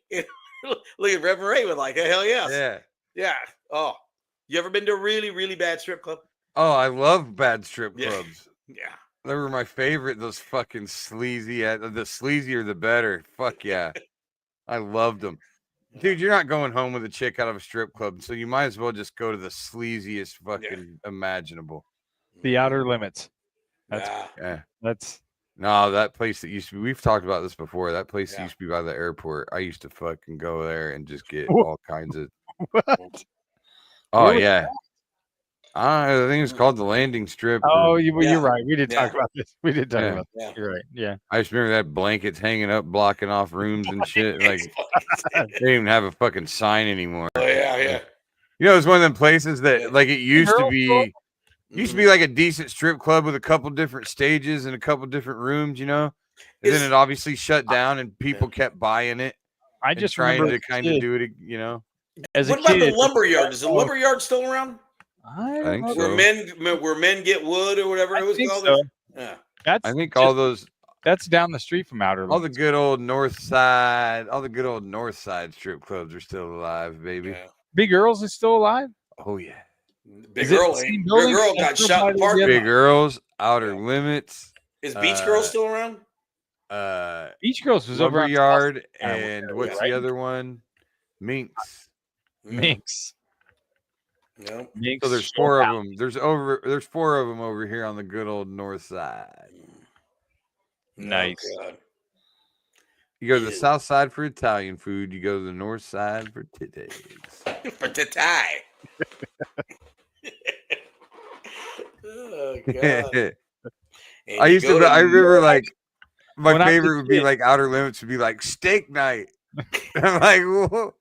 Look at Reverend Ray was like, hell yes. Yeah. Oh, you ever been to a really, really bad strip club? Oh, I love bad strip clubs. Yeah. They were my favorite. Those fucking sleazy. The sleazier the better. Fuck yeah. I loved them. Dude, you're not going home with a chick out of a strip club, so you might as well just go to the sleaziest fucking imaginable. The Outer Limits. That's no, that place that used to be. We've talked about this before. That place used to be by the airport. I used to fucking go there and just get all kinds of. What? Oh yeah. I think it's called the Landing Strip. Oh, you're right. We did talk about this. We did talk about this. You're right. Yeah. I just remember that blankets hanging up, blocking off rooms and shit. Like they didn't even have a fucking sign anymore. Oh yeah. You know, it's one of them places that like it used to be. Used to be like a decent strip club with a couple different stages and a couple different rooms, you know. And then it obviously shut down, and people kept buying it. I just trying to kind of do it, you know. What about the lumberyard? Is the lumberyard still around? I think so. Where men get wood or whatever it was called. So. Yeah, I think all those. That's down the street from Outer Limits. All the good old North Side strip clubs are still alive, baby. Yeah. Big Earl's is still alive. Oh yeah. Big Earl got shot in the park. Big Earl's, Outer Limits. Is Beach Girl still around? Beach Girls was over Yard, and what's the other one? Minx. Minx. No. So there's four of them. There's four of them over here on the good old North Side. Nice. Oh, you go to the South Side for Italian food. You go to the North Side for titties. For titty. Oh God. I remember like my favorite would be like Outer Limits would be like steak night. I'm like, what?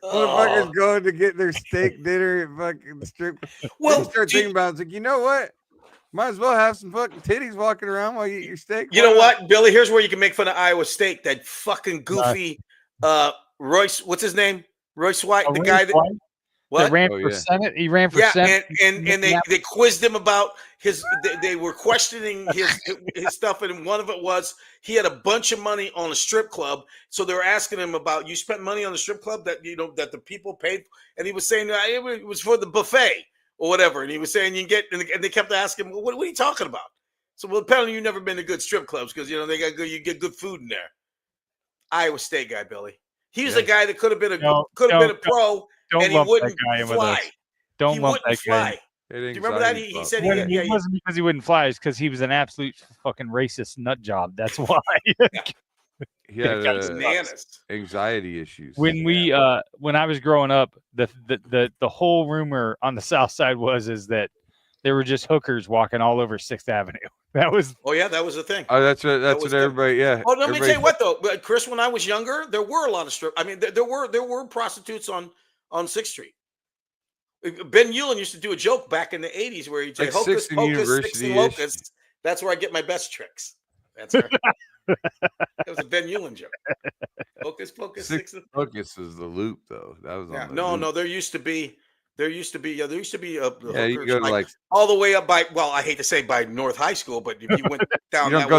Motherfuckers going to get their steak dinner at fucking strip. Well, you start thinking about it, it's like, you know what? Might as well have some fucking titties walking around while you eat your steak. You know what, Billy? Here's where you can make fun of Iowa State. That fucking goofy Royce, what's his name? Royce White, the guy that ran for Senate. He ran for Senate. And they quizzed him about his. They were questioning his stuff, and one of it was he had a bunch of money on a strip club. So they were asking him about, you spent money on the strip club that that the people paid, and he was saying that it was for the buffet or whatever. And he was saying you can get, and they kept asking him, what are you talking about? So apparently you've never been to good strip clubs because they got good. You get good food in there. Iowa State guy, Billy. He was a guy that could have been a pro. And he wouldn't fly. Don't lump that guy. Do you remember that? He said it wasn't because he wouldn't fly. It's because he was an absolute fucking racist nut job. That's why. He had anxiety issues. When when I was growing up, the whole rumor on the South Side is that there were just hookers walking all over 6th Avenue. That was. Oh yeah, that was the thing. Oh, that's what everybody. Yeah. Oh, let me tell you what though, Chris. When I was younger, there were a lot of strip. I mean, there were prostitutes on 6th Street. Ben Ulan used to do a joke back in the 80s where he'd say, "Hocus pocus, six and locusts." That's where I get my best tricks. That's right. That was a Ben Ulan joke. Hocus pocus, six and Focus is the loop though. That was on the loop. No. There used to be hookers, you go to like all the way up by. Well, I hate to say by North High School, but if you went down, you didn't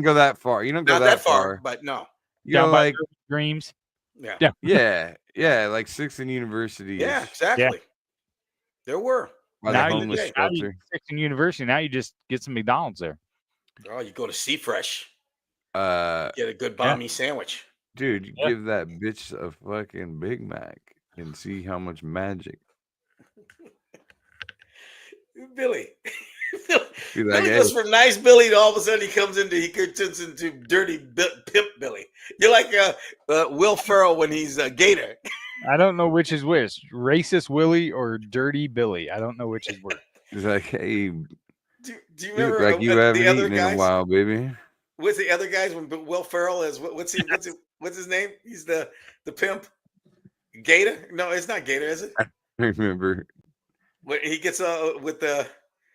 go that far. You don't go that far, but no. You know, like Dreams. Yeah, like 6th and University. Yeah, exactly. Yeah. There were. Now you 6th and University. Now you just get some McDonald's there. Oh, you go to Sea Fresh. Get a good banh mi sandwich. Dude, you give that bitch a fucking Big Mac and see how much magic. Billy. Billy goes from nice Billy to all of a sudden he turns into dirty pimp Billy. You're like Will Ferrell when he's a gator. I don't know which is which, racist Willie or dirty Billy. I don't know which is which. He's like, hey, Do you You remember look like you haven't the other eaten in a guys? while, baby. What's the other guys when Will Ferrell is? What's his name? He's the pimp. Gator? No, it's not Gator, is it? I remember. When he gets with the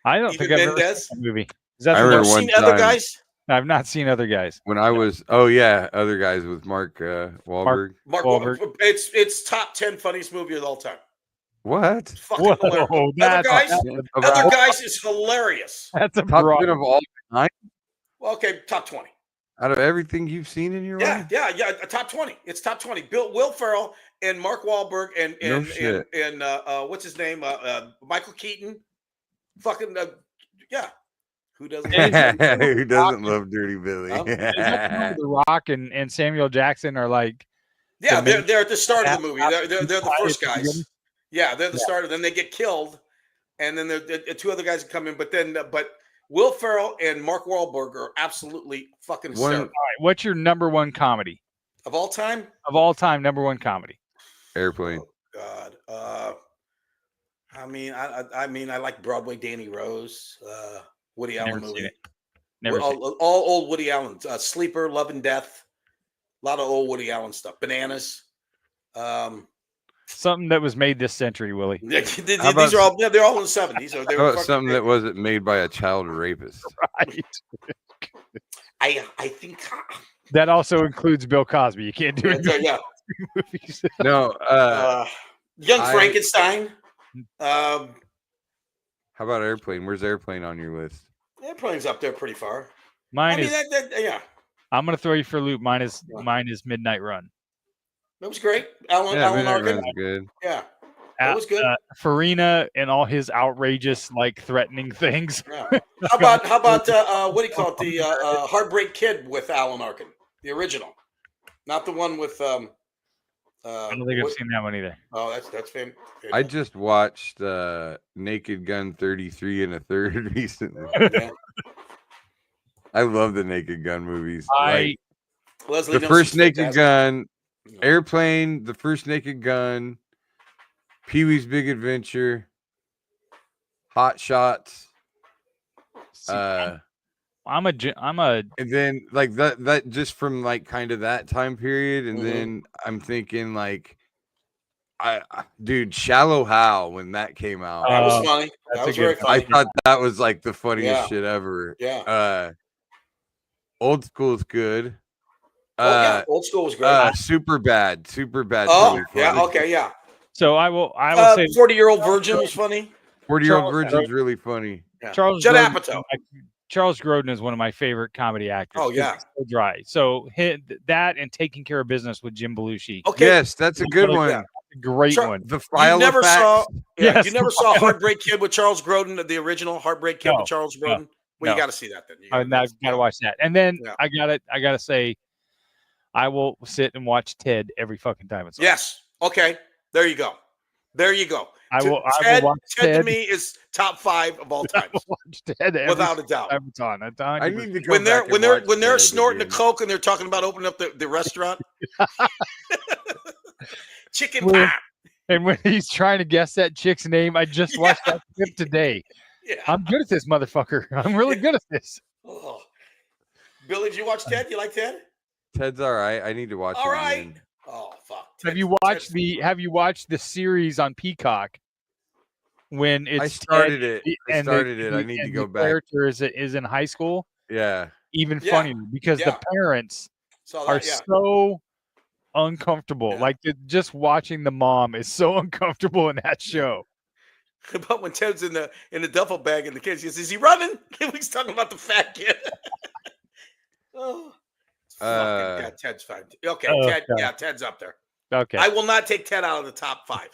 I don't Even think I've ever Mendez. seen that movie. Is that I the You remember never one? one seen Other time Guys? I've not seen Other Guys. when I was. Oh yeah, other guys with Mark Wahlberg. Mark Wahlberg. It's top 10 funniest movie of all time. What? It's fucking hilarious. Whoa, Other that's Guys. Of Other all- Guys is hilarious. a top broad. 10 of all time Well, okay, top 20. out of everything you've seen in your life. Yeah. Top 20. It's top 20. Will Ferrell and Mark Wahlberg and No shit. what's his name? Michael Keaton. Fucking yeah. Who doesn't? Who doesn't love Dirty Billy? Huh? The Rock and Samuel Jackson are like, Yeah, the they're at the start of the movie. Yeah. They're the first Yeah. guys. Yeah, they're the starter. Then they get killed, and then the two other guys come in. But Will Ferrell and Mark Wahlberg are absolutely fucking hysterical. all right, what's your number one comedy Of all time? of all time? Number one comedy. Airplane. Oh, God. I mean, I like Broadway Danny Rose, Woody Allen Never seen movie. it. Never seen it. All old Woody Allen. Sleeper, Love and Death. A lot of old Woody Allen stuff. Bananas. Something that was made this century, Willie. These about- are all they're all in the 70s. So they How were about something that wasn't made by a child rapist? Right. I think That also includes Bill Cosby. You can't do it. yeah. Movies. No. Young I- Frankenstein. How about Airplane? Where's Airplane on your list? Airplane's up there pretty far. Mine is. Yeah, I'm gonna throw you for a loop. Mine is Midnight Run. that was great. Alan Midnight Arkin. Run's good. Yeah, that was good. Farina and all his outrageous, like, threatening things. Yeah. How about what do you call it? The Heartbreak Kid with Alan Arkin, the original, not the one with. I don't think I've seen that one either. Oh, that's fam. I just watched Naked Gun 33 and a third recently. Yeah. I love the Naked Gun movies. I Leslie The Nielsen's first Naked fantastic. Gun, Airplane, the first Naked Gun, Pee Wee's Big Adventure, Hot Shots, I'm a and then like that just from like kind of that time period, and Mhm. then I'm thinking like, dude, Shallow Hal when that came out, That was funny. that's That a was good very one. I funny. thought that was like the funniest Yeah. shit ever. Yeah. Old School is good. Yeah. Old School was great. Super bad. Oh, Really yeah. funny. Okay. Yeah. so I will say 40-Year-Old Virgin was funny. 40-Year-Old Charles- Virgin's really funny. Yeah. Charles Judd Grodin- Apatow. Charles Grodin is one of my favorite comedy actors. Oh, yeah. He's so dry. So that and Taking Care of Business with Jim Belushi. Okay. Yes, that's a good one. Yeah. Great Char- one. The file You never of facts. saw. Yeah, Yes. you never saw Heartbreak Kid with Charles Grodin, the original Heartbreak Kid No, with Charles no, Grodin. Well, no. you got to see that then. You I've got to watch that. And then Yeah. I gotta say, I will sit and watch Ted every fucking time it's on. Yes. Okay. There you go. There you go. I will Ted, watch Ted Ted. to me is top 5 of all I time, will watch Ted every without a doubt. time it's on. It's on. I need to go When they're back when and they're watch when they're Ted snorting the again. coke and they're talking about opening up the restaurant. Chicken Well, pie. And when he's trying to guess that chick's name, I just watched that clip today. Yeah. I'm good at this, motherfucker. I'm really good at this. Oh. Billy, did you watch Ted? You like Ted? Ted's all right. I need to watch All it right. again. Oh fuck. Have you watched the series on Peacock when it's I started Ted it. I and started it. I need to and go the back. character is in high school? Yeah. Even Yeah. funnier because Yeah. the parents Saw are that? Yeah. so uncomfortable. Yeah. Like just watching the mom is so uncomfortable in that show. But when Ted's in the duffel bag and the kids, he says, "Is he running?" He's talking about the fat kid. Oh, fucking, yeah, Ted's fine. Okay, Oh, Ted. God. Yeah, Ted's up there. Okay. I will not take Ted out of the top 5.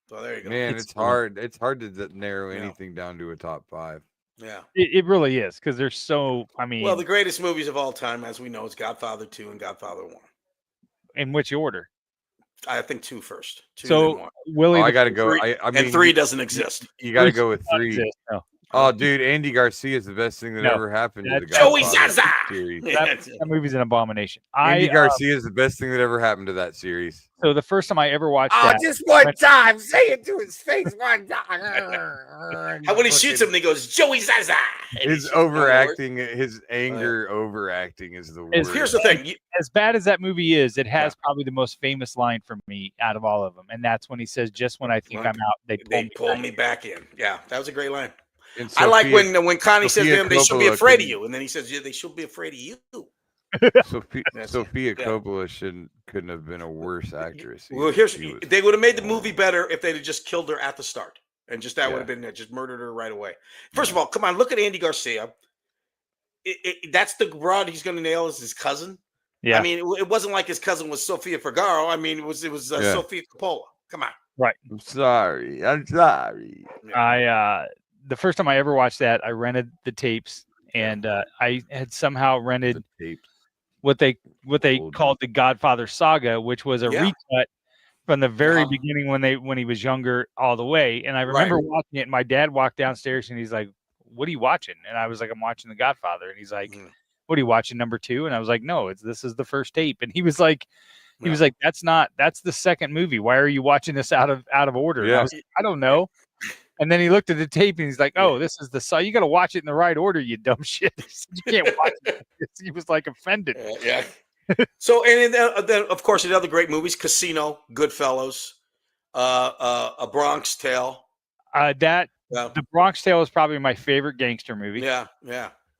So there you go. Man, It's it's hard. It's hard to narrow Yeah. anything down to a top 5. Yeah. It really is because they're so. I mean, Well, the greatest movies of all time, as we know, is Godfather 2 and Godfather 1. in which order? I think 2 first. 2 So then 1. Willie, Oh, I the got to go. Three- I mean, and 3 doesn't exist. You got to go with does not 3. exist, no. Oh, dude, Andy Garcia is the best thing that No, ever happened to the Joey Godfather Zaza! series. That movie's an abomination. Andy Garcia is the best thing that ever happened to that series. So the first time I ever watched Oh, that, just one time. Say it to his face one time. And when he shoots him, he goes, Joey Zaza. And His he's overacting, his anger overacting is the worst. Here's the thing. as bad as that movie is, it has probably the most famous line for me out of all of them, and that's when he says, "Just when I think I'm out, they pull me back in." Yeah, that was a great line. And I like when Connie Sophia says to him, "They should be Coppola afraid of you," and then he says, "Yeah, they should be afraid of you." Sophia Coppola couldn't have been a worse actress. Well, they would have made the movie better if they'd have just killed her at the start, and just that would have been it. Just murdered her right away. First of all, come on, look at Andy Garcia. That's the broad he's going to nail is his cousin. Yeah, I mean, it wasn't like his cousin was Sofia Vergara. I mean, it was Sofia Coppola. Come on, right. I'm sorry. The first time I ever watched that, I rented the tapes, and I had somehow rented what they called the Godfather Saga, which was a recut from the very beginning when he was younger all the way. And I remember watching it, and my dad walked downstairs and he's like, "What are you watching?" And I was like, "I'm watching the Godfather." And he's like, "What are you watching, number 2?" And I was like, "No, this is the first tape." And he was like, that's the second movie. Why are you watching this out of order? And I was like, I don't know. And then he looked at the tape and he's like, "Oh, this is the saw. You got to watch it in the right order, you dumb shit. You can't watch it." He was like offended. Yeah. So, and then of course, in other great movies, Casino, Goodfellas, A Bronx Tale. The Bronx Tale is probably my favorite gangster movie. Yeah.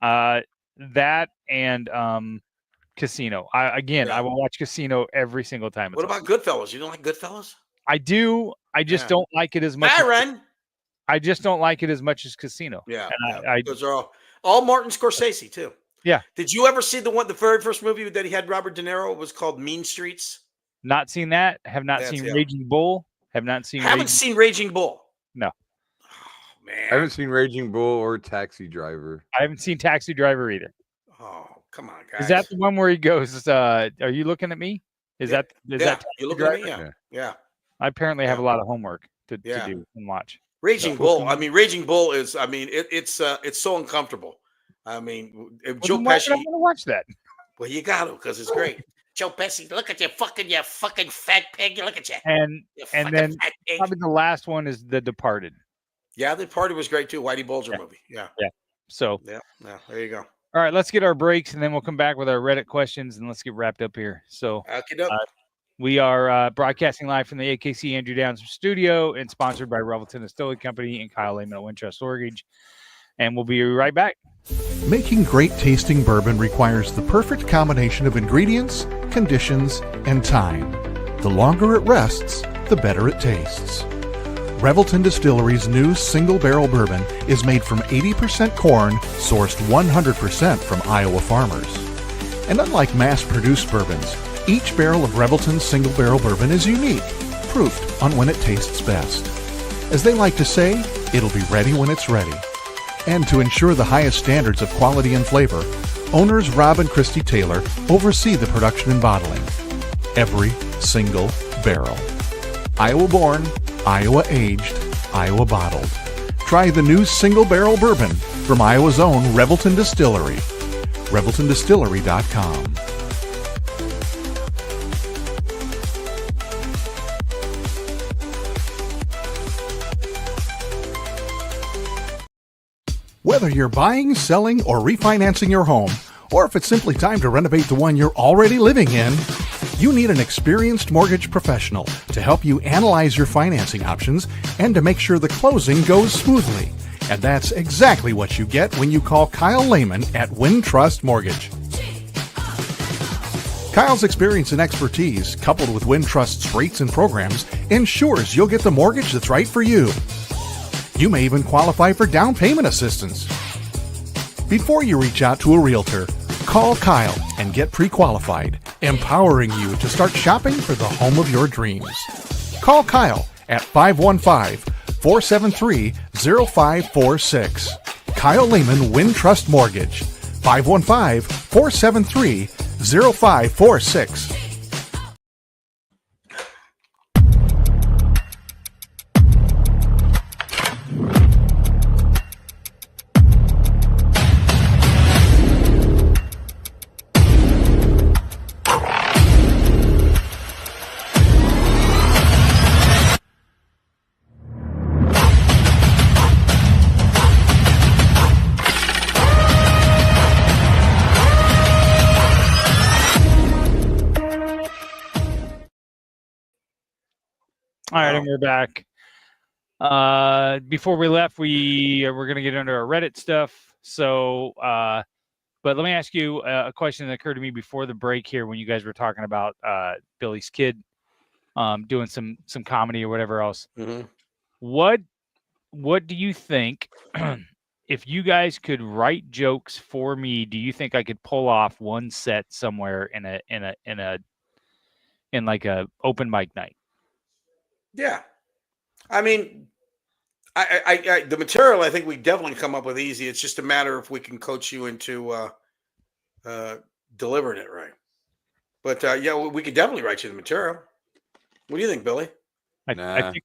That and Casino. I will watch Casino every single time. What about Goodfellas? You don't like Goodfellas? I do. I just don't like it as much. I just don't like it as much as Casino. Yeah. And those are all Martin Scorsese too. Yeah. Did you ever see the very first movie that he had Robert De Niro? It was called Mean Streets. Not seen that. Have not seen Raging Bull. Haven't seen Raging Bull. No. Oh, man. I haven't seen Raging Bull or Taxi Driver. I haven't seen Taxi Driver either. Oh, come on, guys. Is that the one where he goes, are you looking at me? Is that you looking at me? Yeah. I apparently have a lot of homework to do and watch. Raging Bull. I mean, Raging Bull is. I mean, it's so uncomfortable. I mean, if Joe Pesci. I'm gonna watch that. Well, you got to because it's great. Joe Pesci, look at you fucking fat pig. Look at you. And then probably the last one is The Departed. Yeah, The Departed was great too. Whitey Bulger movie. Yeah. So yeah. There you go. All right, let's get our breaks and then we'll come back with our Reddit questions and let's get wrapped up here. So. We are broadcasting live from the AKC Andrew Downs studio and sponsored by Revelton Distillery Company and Kyle Lehman at Wintrust Mortgage. And we'll be right back. Making great tasting bourbon requires the perfect combination of ingredients, conditions, and time. The longer it rests, the better it tastes. Revelton Distillery's new single barrel bourbon is made from 80% corn, sourced 100% from Iowa farmers. And unlike mass-produced bourbons, each barrel of Revelton's single barrel bourbon is unique, proofed on when it tastes best. As they like to say, it'll be ready when it's ready. And to ensure the highest standards of quality and flavor, owners Rob and Christy Taylor oversee the production and bottling. Every single barrel. Iowa born, Iowa aged, Iowa bottled. Try the new single barrel bourbon from Iowa's own Revelton Distillery. ReveltonDistillery.com. Whether you're buying, selling, or refinancing your home, or if it's simply time to renovate the one you're already living in, you need an experienced mortgage professional to help you analyze your financing options and to make sure the closing goes smoothly. And that's exactly what you get when you call Kyle Lehman at Wintrust Mortgage. Kyle's experience and expertise, coupled with Wintrust's rates and programs, ensures you'll get the mortgage that's right for you. You may even qualify for down payment assistance. Before you reach out to a realtor, call Kyle and get pre-qualified, empowering you to start shopping for the home of your dreams. Call Kyle at 515-473-0546. Kyle Lehman Wintrust Mortgage, 515-473-0546. All right, and we're back. Before we left, we're going to get into our Reddit stuff. So, but let me ask you a question that occurred to me before the break here when you guys were talking about Billy's kid doing some comedy or whatever else. Mm-hmm. What do you think? If you guys could write jokes for me, do you think I could pull off one set somewhere in like a open mic night? Yeah, I mean, I the material I think we definitely come up with easy. It's just a matter if we can coach you into delivering it right. But yeah, we could definitely write you the material. What do you think, Billy? I think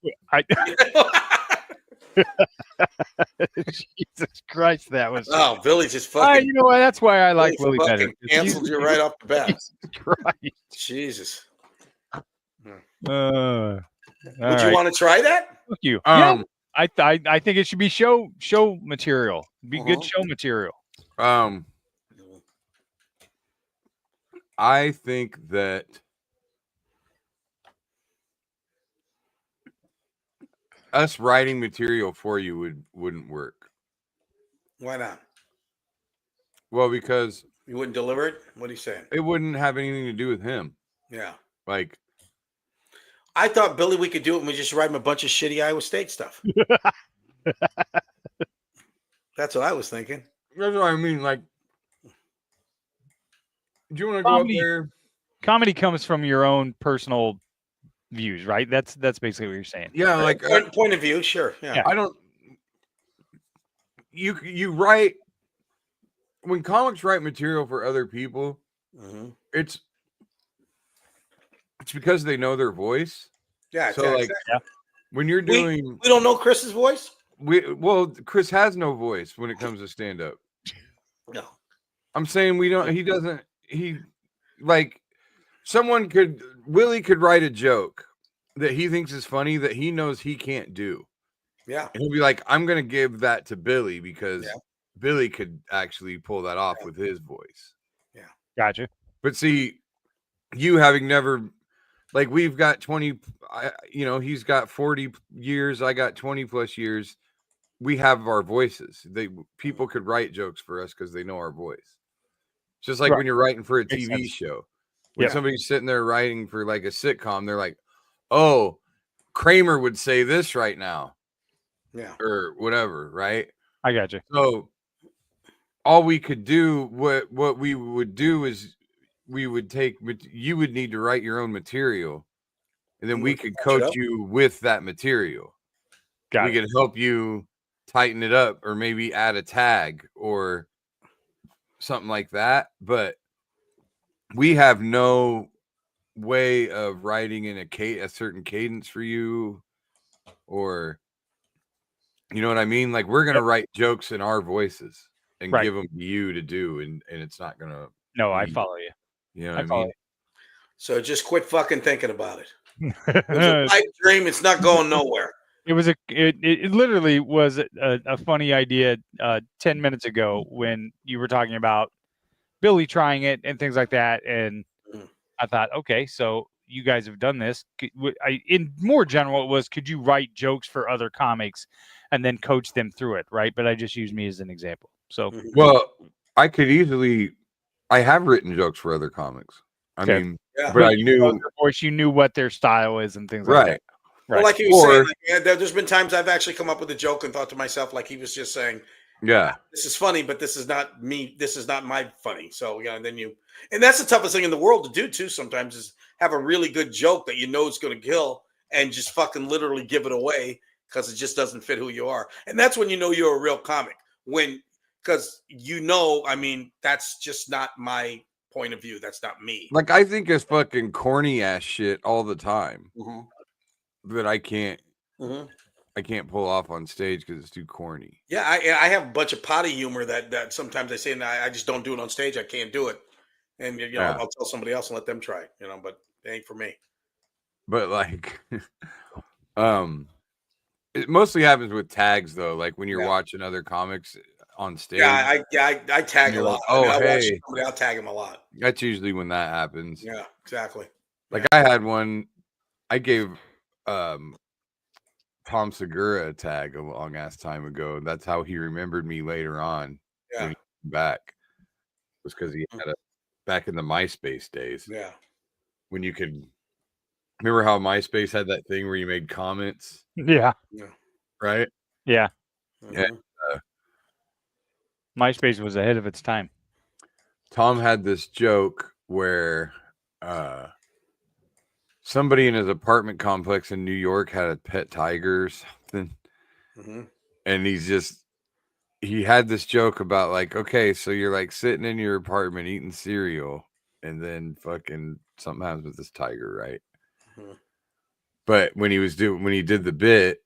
Jesus Christ, that was Billy just fucking. you know what? That's why I like Willie better. Canceled you right off the bat. Jesus Christ. Jesus. Would you want to try that? Fuck you. Yeah, I think it should be show material. Be good show material. I think that us writing material for you wouldn't work. Why not? Well, because you wouldn't deliver it. What are you saying? It wouldn't have anything to do with him. Yeah. Like, I thought, Billy, we could do it and we just write him a bunch of shitty Iowa State stuff. That's what I was thinking. That's what I mean. Like, do you want to go up there? Comedy comes from your own personal views, right? That's basically what you're saying. Yeah, like point of view, sure. Yeah. I don't. You write when comics write material for other people. Mm-hmm. It's because they know their voice. Yeah. So like, when you're doing, we don't know Chris's voice. Chris has no voice when it comes to stand up. No, I'm saying we don't. He doesn't. He like Willie could write a joke that he thinks is funny that he knows he can't do. Yeah, and he'll be like, I'm gonna give that to Billy because Billy could actually pull that off with his voice. Yeah, gotcha. But see, you having never, like, we've got 20, he's got 40 years, I got 20 plus years. We have our voices. People could write jokes for us because they know our voice. Just like when you're writing for a TV show. When somebody's sitting there writing for like a sitcom, they're like, oh, Kramer would say this right now. Yeah. Or whatever, right? I got you. So all we could do, what we would do is you would need to write your own material, and then we could coach you with that material. We could help you tighten it up or maybe add a tag or something like that. But we have no way of writing in a certain cadence for you, or you know what I mean? Like, we're going to write jokes in our voices and give them to you to do. And it's not going to. No, I follow you. You know what I mean? So just quit fucking thinking about it. It's a pipe dream. It's not going nowhere. It literally was a funny idea 10 minutes ago when you were talking about Billy trying it and things like that. And I thought, okay, so you guys have done this. In more general, it was, could you write jokes for other comics and then coach them through it, right? But I just used me as an example. So, well, I could easily. I have written jokes for other comics. I mean, but I knew, of course, you knew what their style is and things like that. Right. Well, like you were saying, there's been times I've actually come up with a joke and thought to myself, like he was just saying, yeah, this is funny, but this is not me. This is not my funny. So, and then and that's the toughest thing in the world to do too. Sometimes is have a really good joke that you know is going to kill and just fucking literally give it away because it just doesn't fit who you are. And that's when you know you're a real comic. Because I mean, that's just not my point of view. That's not me. Like, I think it's fucking corny ass shit all the time that I can't pull off on stage because it's too corny. Yeah, I have a bunch of potty humor that sometimes I say, and I just don't do it on stage. I can't do it, and I'll tell somebody else and let them try. But it ain't for me. But like, it mostly happens with tags though. Like when you're watching other comics on stage. Yeah, I tag a lot. Like, I watch somebody, I'll tag them a lot. That's usually when that happens. Yeah, exactly. Like I had one. I gave Tom Segura tag a long ass time ago. That's how he remembered me later on when he came back. Was because he had back in the MySpace days. Yeah. When you could remember how MySpace had that thing where you made comments. Yeah. Right. Yeah. Yeah. MySpace was ahead of its time. Tom had this joke where somebody in his apartment complex in New York had a pet tiger or something. And he had this joke about like, okay, so you're like sitting in your apartment eating cereal and then fucking something happens with this tiger, right? But when he did the bit,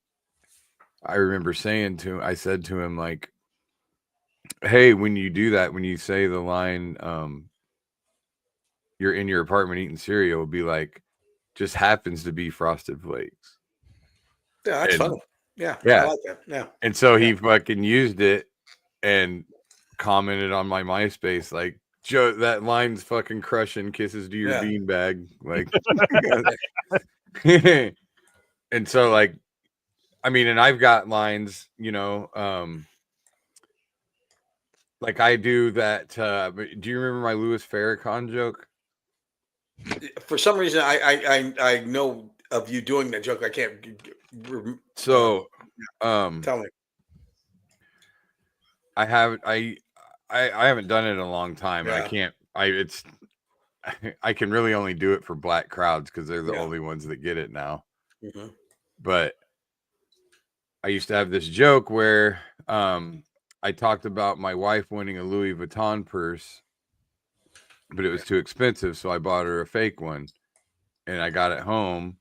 I remember I said to him like, hey, when you do that, when you say the line, you're in your apartment eating cereal, be like, just happens to be Frosted Flakes. Yeah, that's funny. Yeah, yeah, I like that. Yeah. And so he fucking used it and commented on my MySpace like, Joe, that line's fucking crushing. Kisses to your beanbag, like. And so, like, I mean, and I've got lines, you know, like I do that. Do you remember my Louis Farrakhan joke? For some reason, I know of you doing that joke. I can't. So, tell me. I haven't done it in a long time, and I can't. I can really only do it for black crowds because they're the only ones that get it now. But I used to have this joke where I talked about my wife winning a Louis Vuitton purse, but it was too expensive, so I bought her a fake one, and I got it home,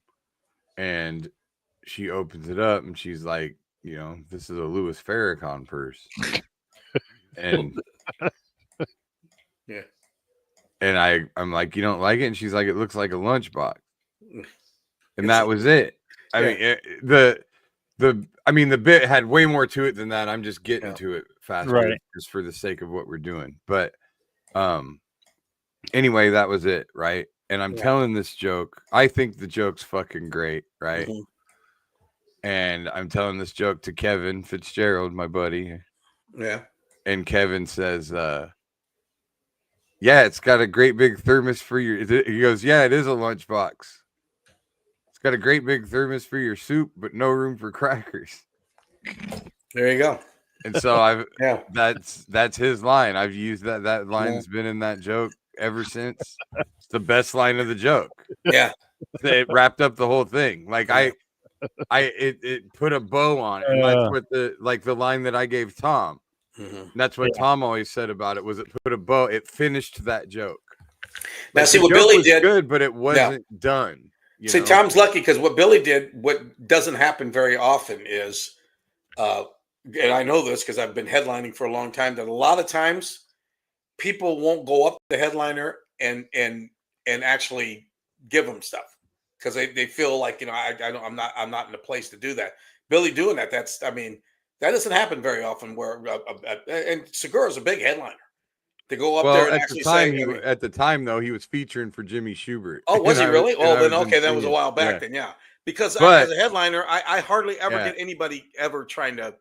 and she opens it up, and she's like, you know, this is a Louis Farrakhan purse, and and I'm like, you don't like it, and she's like, it looks like a lunchbox, and that was it. I mean, the bit had way more to it than that. I'm just getting to it faster just for the sake of what we're doing. But anyway, that was it, right? And I'm telling this joke. I think the joke's fucking great, right? And I'm telling this joke to Kevin Fitzgerald, my buddy. Yeah. And Kevin says, yeah, it's got a great big thermos for your. He goes, yeah, it is a lunchbox. It's got a great big thermos for your soup, but no room for crackers. There you go. And so that's his line. I've used that. That line's been in that joke ever since. It's the best line of the joke. Yeah. It wrapped up the whole thing. Like it put a bow on it. And that's what the line that I gave Tom. That's what Tom always said about it was it put a bow. It finished that joke. Now, like, see what Billy did. Good, but it wasn't done. See, Tom's lucky because what Billy did, what doesn't happen very often is, and I know this because I've been headlining for a long time, that a lot of times people won't go up to the headliner and actually give them stuff because they feel like, you know, I'm not in a place to do that. Billy doing that, that doesn't happen very often. Where and Segura's a big headliner. To go up there and actually say, at the time though, he was featuring for Jimmy Schubert. Oh, was he really? That was a while back then. Yeah, because as a headliner, I hardly ever get anybody ever trying to,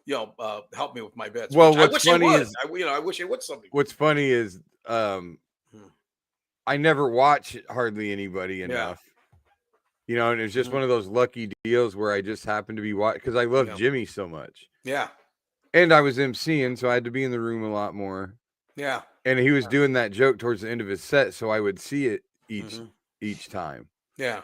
you know, help me with my bets. Well, what's funny is, I wish it would something. What's funny is, I never watch hardly anybody enough. You know, and it's just one of those lucky deals where I just happened to be watching because I love Jimmy so much. Yeah, and I was emceeing, so I had to be in the room a lot more. Yeah. And he was doing that joke towards the end of his set, so I would see it each time. Yeah.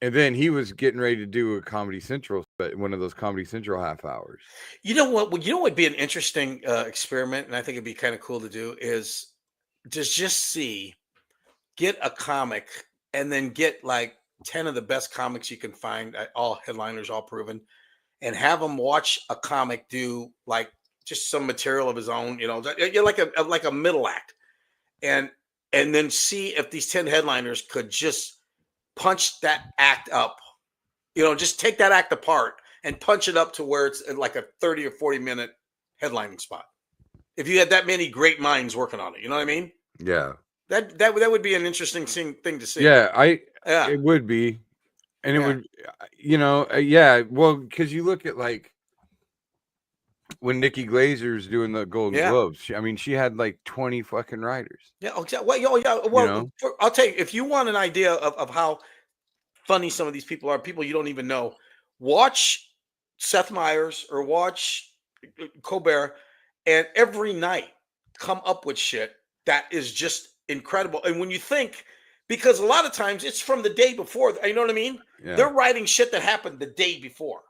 And then he was getting ready to do a Comedy Central, but one of those Comedy Central half hours. You know what? You know what would be an interesting experiment, and I think it'd be kind of cool to do is just get a comic and then get like 10 of the best comics you can find, all headliners, all proven, and have them watch a comic do like just some material of his own, you know, like a middle act, and then see if these 10 headliners could just punch that act up, you know, just take that act apart and punch it up to where it's like a 30 or 40 minute headlining spot. If you had that many great minds working on it, you know what I mean? Yeah. That would be an interesting thing to see. Yeah, it would be. And it would, yeah. Well, because you look at like when Nikki Glazer's doing the Golden Globes. She had like 20 fucking writers. Yeah. Okay. Well, I'll tell you, if you want an idea of how funny some of these people are, people you don't even know, watch Seth Meyers or watch Colbert, and every night come up with shit that is just incredible. And when you think, because a lot of times it's from the day before, you know what I mean? Yeah. They're writing shit that happened the day before.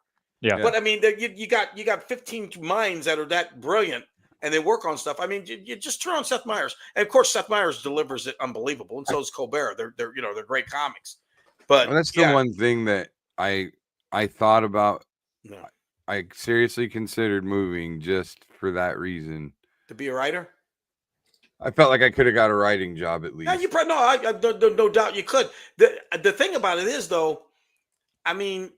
Yeah. But I mean, you got 15 minds that are that brilliant, and they work on stuff. I mean, you just turn on Seth Meyers, and of course, Seth Meyers delivers it unbelievable, and so does Colbert. They're great comics. But that's the one thing that I thought about. No. I seriously considered moving just for that reason. To be a writer? I felt like I could have got a writing job at least. Yeah, no doubt you could. The thing about it is, though, I mean,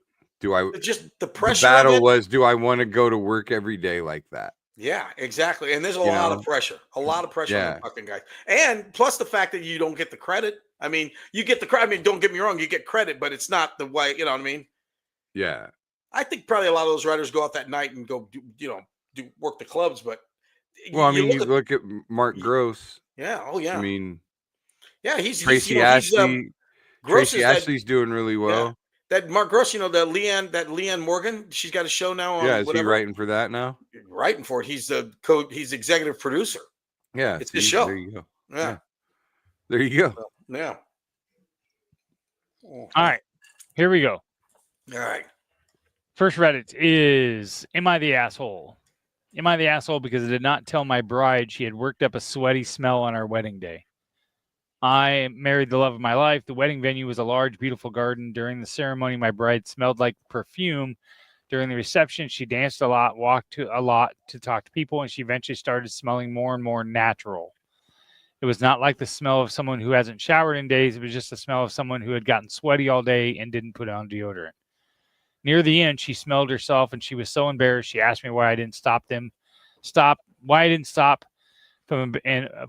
just the pressure? The battle was, do I want to go to work every day like that? Yeah, exactly. And there's a lot of pressure. A lot of pressure on the fucking guys. And plus the fact that you don't get the credit. I mean, you get the credit. I mean, don't get me wrong, you get credit, but it's not the way, you know what I mean? Yeah. I think probably a lot of those writers go out that night and go do work the clubs, but well, you look at Mark Gross. Yeah. Oh yeah. I mean, yeah, he's Tracy Ashley. Tracy Ashley's doing really well. Yeah. That Mark Gross, Leanne Morgan, she's got a show now on. Yeah, is he writing for that now? Writing for it. He's he's executive producer. Yeah, it's his show. There you go. Yeah. There you go. Yeah. All right. Here we go. All right. First Reddit is, am I the asshole? Am I the asshole because I did not tell my bride she had worked up a sweaty smell on our wedding day? I married the love of my life. The wedding venue was a large, beautiful garden. During the ceremony, my bride smelled like perfume. During the reception, she danced a lot, walked a lot to talk to people, and she eventually started smelling more and more natural. It was not like the smell of someone who hasn't showered in days. It was just the smell of someone who had gotten sweaty all day and didn't put on deodorant. Near the end, she smelled herself, and she was so embarrassed. She asked me why I didn't stop from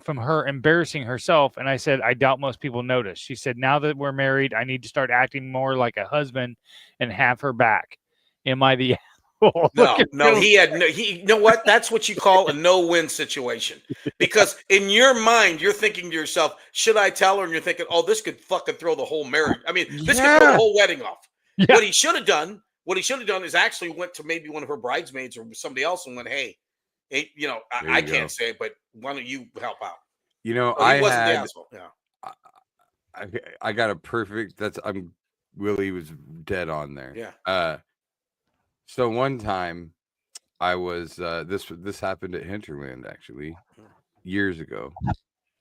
her embarrassing herself. And I said, I doubt most people notice. She said, now that we're married, I need to start acting more like a husband and have her back. Am I the asshole? No, you know what? That's what you call a no-win situation. Because in your mind, you're thinking to yourself, should I tell her? And you're thinking, oh, this could fucking throw the whole marriage. I mean, this could throw the whole wedding off. Yeah. What he should have done is actually went to maybe one of her bridesmaids or somebody else and went, hey, I can't say it, but why don't you help out? I got a perfect. Willie was dead on there. Yeah. So one time, I was this happened at Hinterland actually,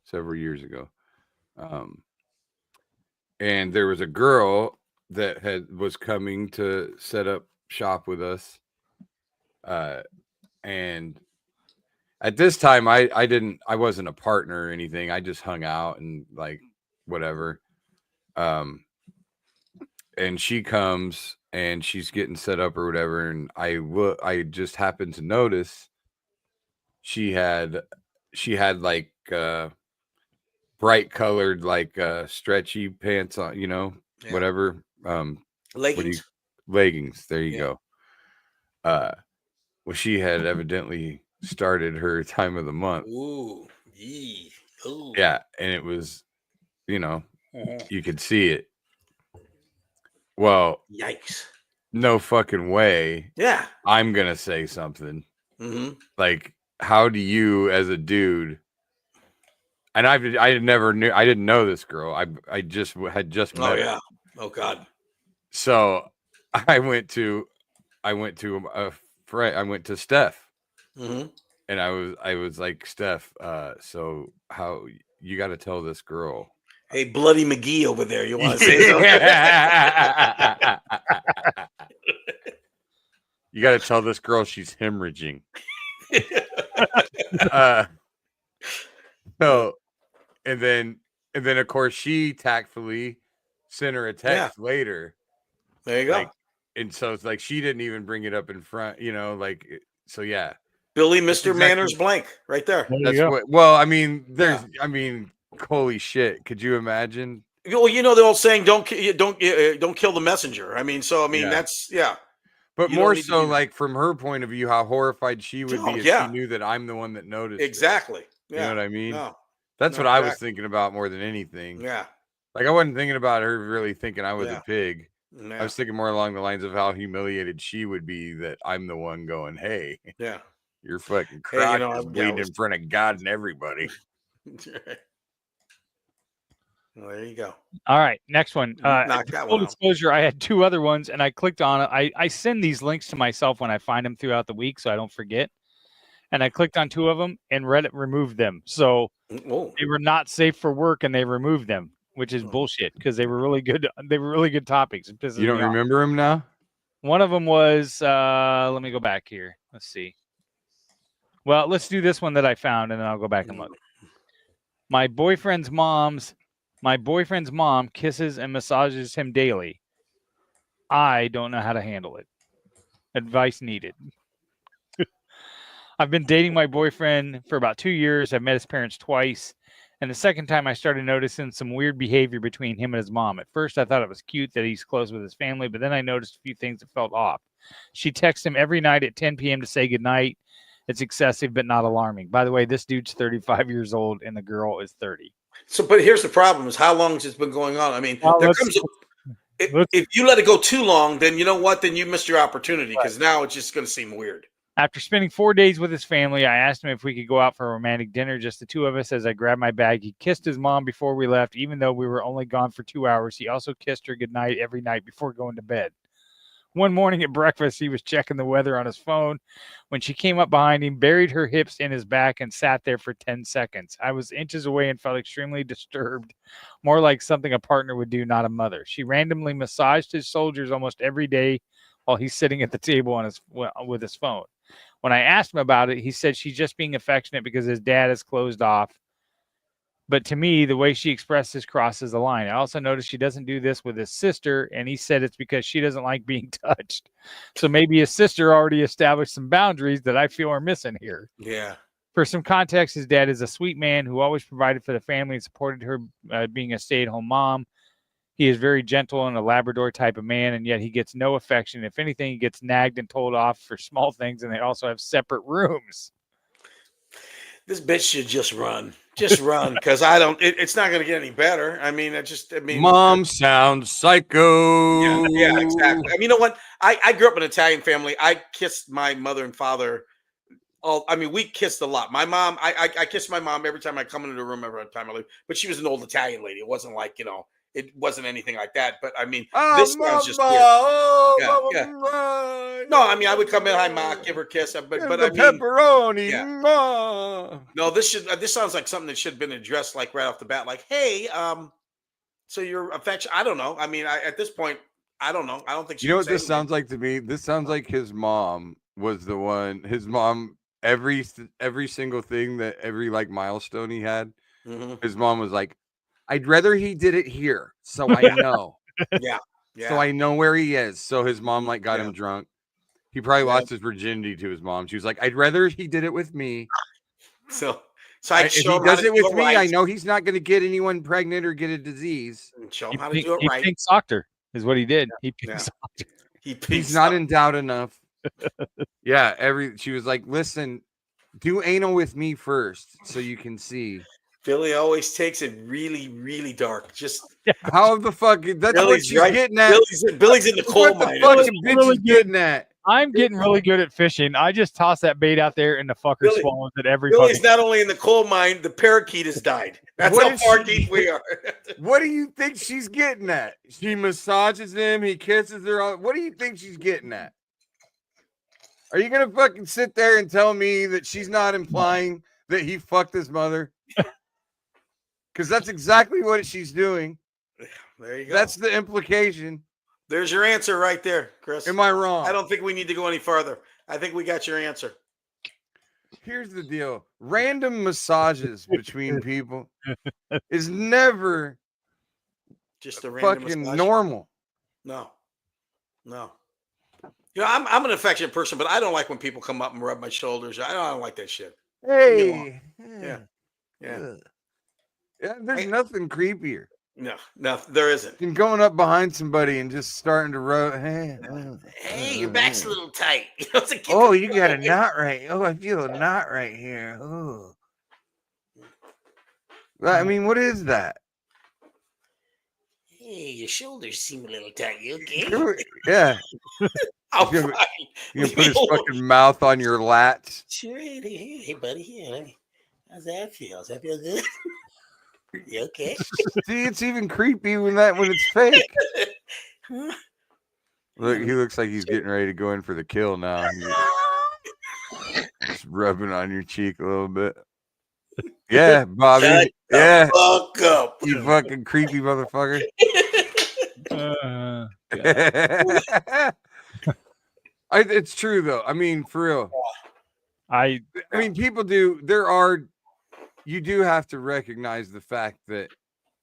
several years ago, and there was a girl that was coming to set up shop with us, and at this time I wasn't a partner or anything. I just hung out and like whatever. And she comes and she's getting set up or whatever, and I just happened to notice she had like bright colored like stretchy pants on, whatever. Leggings. There you go. Well, she had evidently started her time of the month. Ooh, yee. Ooh. Yeah, and it was, you could see it. Well, yikes! No fucking way. Yeah, I'm gonna say something. Mm-hmm. Like, how do you, as a dude? And I didn't know this girl. I had just met her. Yeah. Oh God. So I went to Steph, mm-hmm. and I was like, Steph, so how you got to tell this girl? Hey, Bloody McGee over there, you want to say something? You got to tell this girl she's hemorrhaging. So, and then of course she tactfully sent her a text later. There you go. And so it's like she didn't even bring it up in front, so yeah. Billy, Mr. Manners blank, right there. That's what. Well, I mean, holy shit! Could you imagine Well, you know the old saying, don't kill the messenger. I mean, that's But You don't more need to so, do that. like from her point of view, how horrified she would Oh, be if yeah. she knew that I'm the one that noticed. it. Exactly. Yeah. You know what I mean? No. That's No, what I was exactly. thinking about more than anything. Yeah. Like I wasn't thinking about her really thinking I was Yeah. a pig. Yeah. I was thinking more along the lines of how humiliated she would be that I'm the one going, "Hey, Yeah. your fucking Hey, crotch is bleeding in front of God and everybody." Well, there you go. All right, next one. Knock that Full one out. disclosure, I had 2 other ones, and I clicked on it. I send these links to myself when I find them throughout the week, so I don't forget. And I clicked on 2 of them, and Reddit removed them. So they were not safe for work, and they removed them, which is bullshit because they were really good. They were really good topics. It pisses You don't me off. remember him now? One of them was, let me go back here. Let's see. Well, let's do this one that I found, and then I'll go back and look. My boyfriend's mom kisses and massages him daily. I don't know how to handle it. Advice needed. I've been dating my boyfriend for about 2 years. I've met his parents twice. And the second time I started noticing some weird behavior between him and his mom. At first, I thought it was cute that he's close with his family, but then I noticed a few things that felt off. She texts him every night at 10 p.m. to say goodnight. It's excessive, but not alarming. By the way, this dude's 35 years old, and the girl is 30. So, but here's the problem: is how long has this been going on? I mean, if you let it go too long, then you know what? Then you missed your opportunity because now it's just going to seem weird. After spending 4 days with his family, I asked him if we could go out for a romantic dinner, just the 2 of us. As I grabbed my bag, he kissed his mom before we left, even though we were only gone for 2 hours. He also kissed her goodnight every night before going to bed. One morning at breakfast, he was checking the weather on his phone. When she came up behind him, buried her hips in his back, and sat there for 10 seconds. I was inches away and felt extremely disturbed, more like something a partner would do, not a mother. She randomly massaged his shoulders almost every day while he's sitting at the table with his phone. When I asked him about it, he said she's just being affectionate because his dad is closed off. But to me, the way she expresses crosses the line. I also noticed she doesn't do this with his sister, and he said it's because she doesn't like being touched. So maybe his sister already established some boundaries that I feel are missing here. Yeah. For some context, his dad is a sweet man who always provided for the family and supported her being a stay-at-home mom. He is very gentle and a Labrador type of man, and yet he gets no affection. If anything, he gets nagged and told off for small things, and they also have separate rooms. This bitch should just run. Just run, because it's not going to get any better. I mean, Mom sounds psycho. Yeah, exactly. I mean, you know what? I grew up in an Italian family. I kissed my mother and father. We kissed a lot. My mom, I kissed my mom every time I come into the room, every time I leave. But she was an old Italian lady. It wasn't like, it wasn't anything like that. But I mean, this sounds just weird. No, I mean, I would come in, hi, Ma, give her a kiss. But I mean, pepperoni. Yeah. Ma. No, this sounds like something that should have been addressed like right off the bat. Like, hey, so your affection. I don't know. I mean, at this point, I don't know. I don't think you know what this sounds like to me. This sounds like his mom was the one. His mom, every single thing that every like milestone he had, his mom was like, I'd rather he did it here, so I know. Yeah. So I know where he is. So his mom like got him drunk. He probably lost his virginity to his mom. She was like, I'd rather he did it with me. So if he does it with me, I know he's not going to get anyone pregnant or get a disease. Show him how to do it right. He pinked doctor is what he did. He pinked doctor. He's not in doubt enough. She was like, listen, do anal with me first so you can see. Billy always takes it really, really dark. Just how the fuck? That's Billy's what she's getting at. Billy's in the coal mine. What the fucking bitch is getting at? I'm getting really good at fishing. I just toss that bait out there, and the fucker swallows it every. Billy's not only in the coal mine; the parakeet has died. That's how far deep we are. What do you think she's getting at? She massages him. He kisses her. What do you think she's getting at? Are you gonna fucking sit there and tell me that she's not implying that he fucked his mother? Because that's exactly what she's doing. There you go. That's the implication. There's your answer right there, Chris. Am I wrong? I don't think we need to go any further. I think we got your answer. Here's the deal. Random massages between people is never just a random fucking massage. Normal. No. You know, I'm an affectionate person, but I don't like when people come up and rub my shoulders. I don't like that shit. Hey. Yeah. Yeah, there's nothing creepier. No, there isn't. And going up behind somebody and just starting to rub. Hey, your back's a little tight. Oh, you got a knot right. Oh, I feel a knot right here. Oh. I mean, what is that? Hey, your shoulders seem a little tight. You okay? Yeah. I'm You fine. can put his fucking mouth on your lats. Sure. Hey, buddy. Here, how's that feel? Does that feel good? You okay? See, it's even creepy when it's fake. Look, he looks like he's getting ready to go in for the kill now. Just rubbing on your cheek a little bit. Yeah, Bobby. Shut the fuck up. You fucking creepy motherfucker. It's true though. I mean, for real. I mean, people do. You do have to recognize the fact that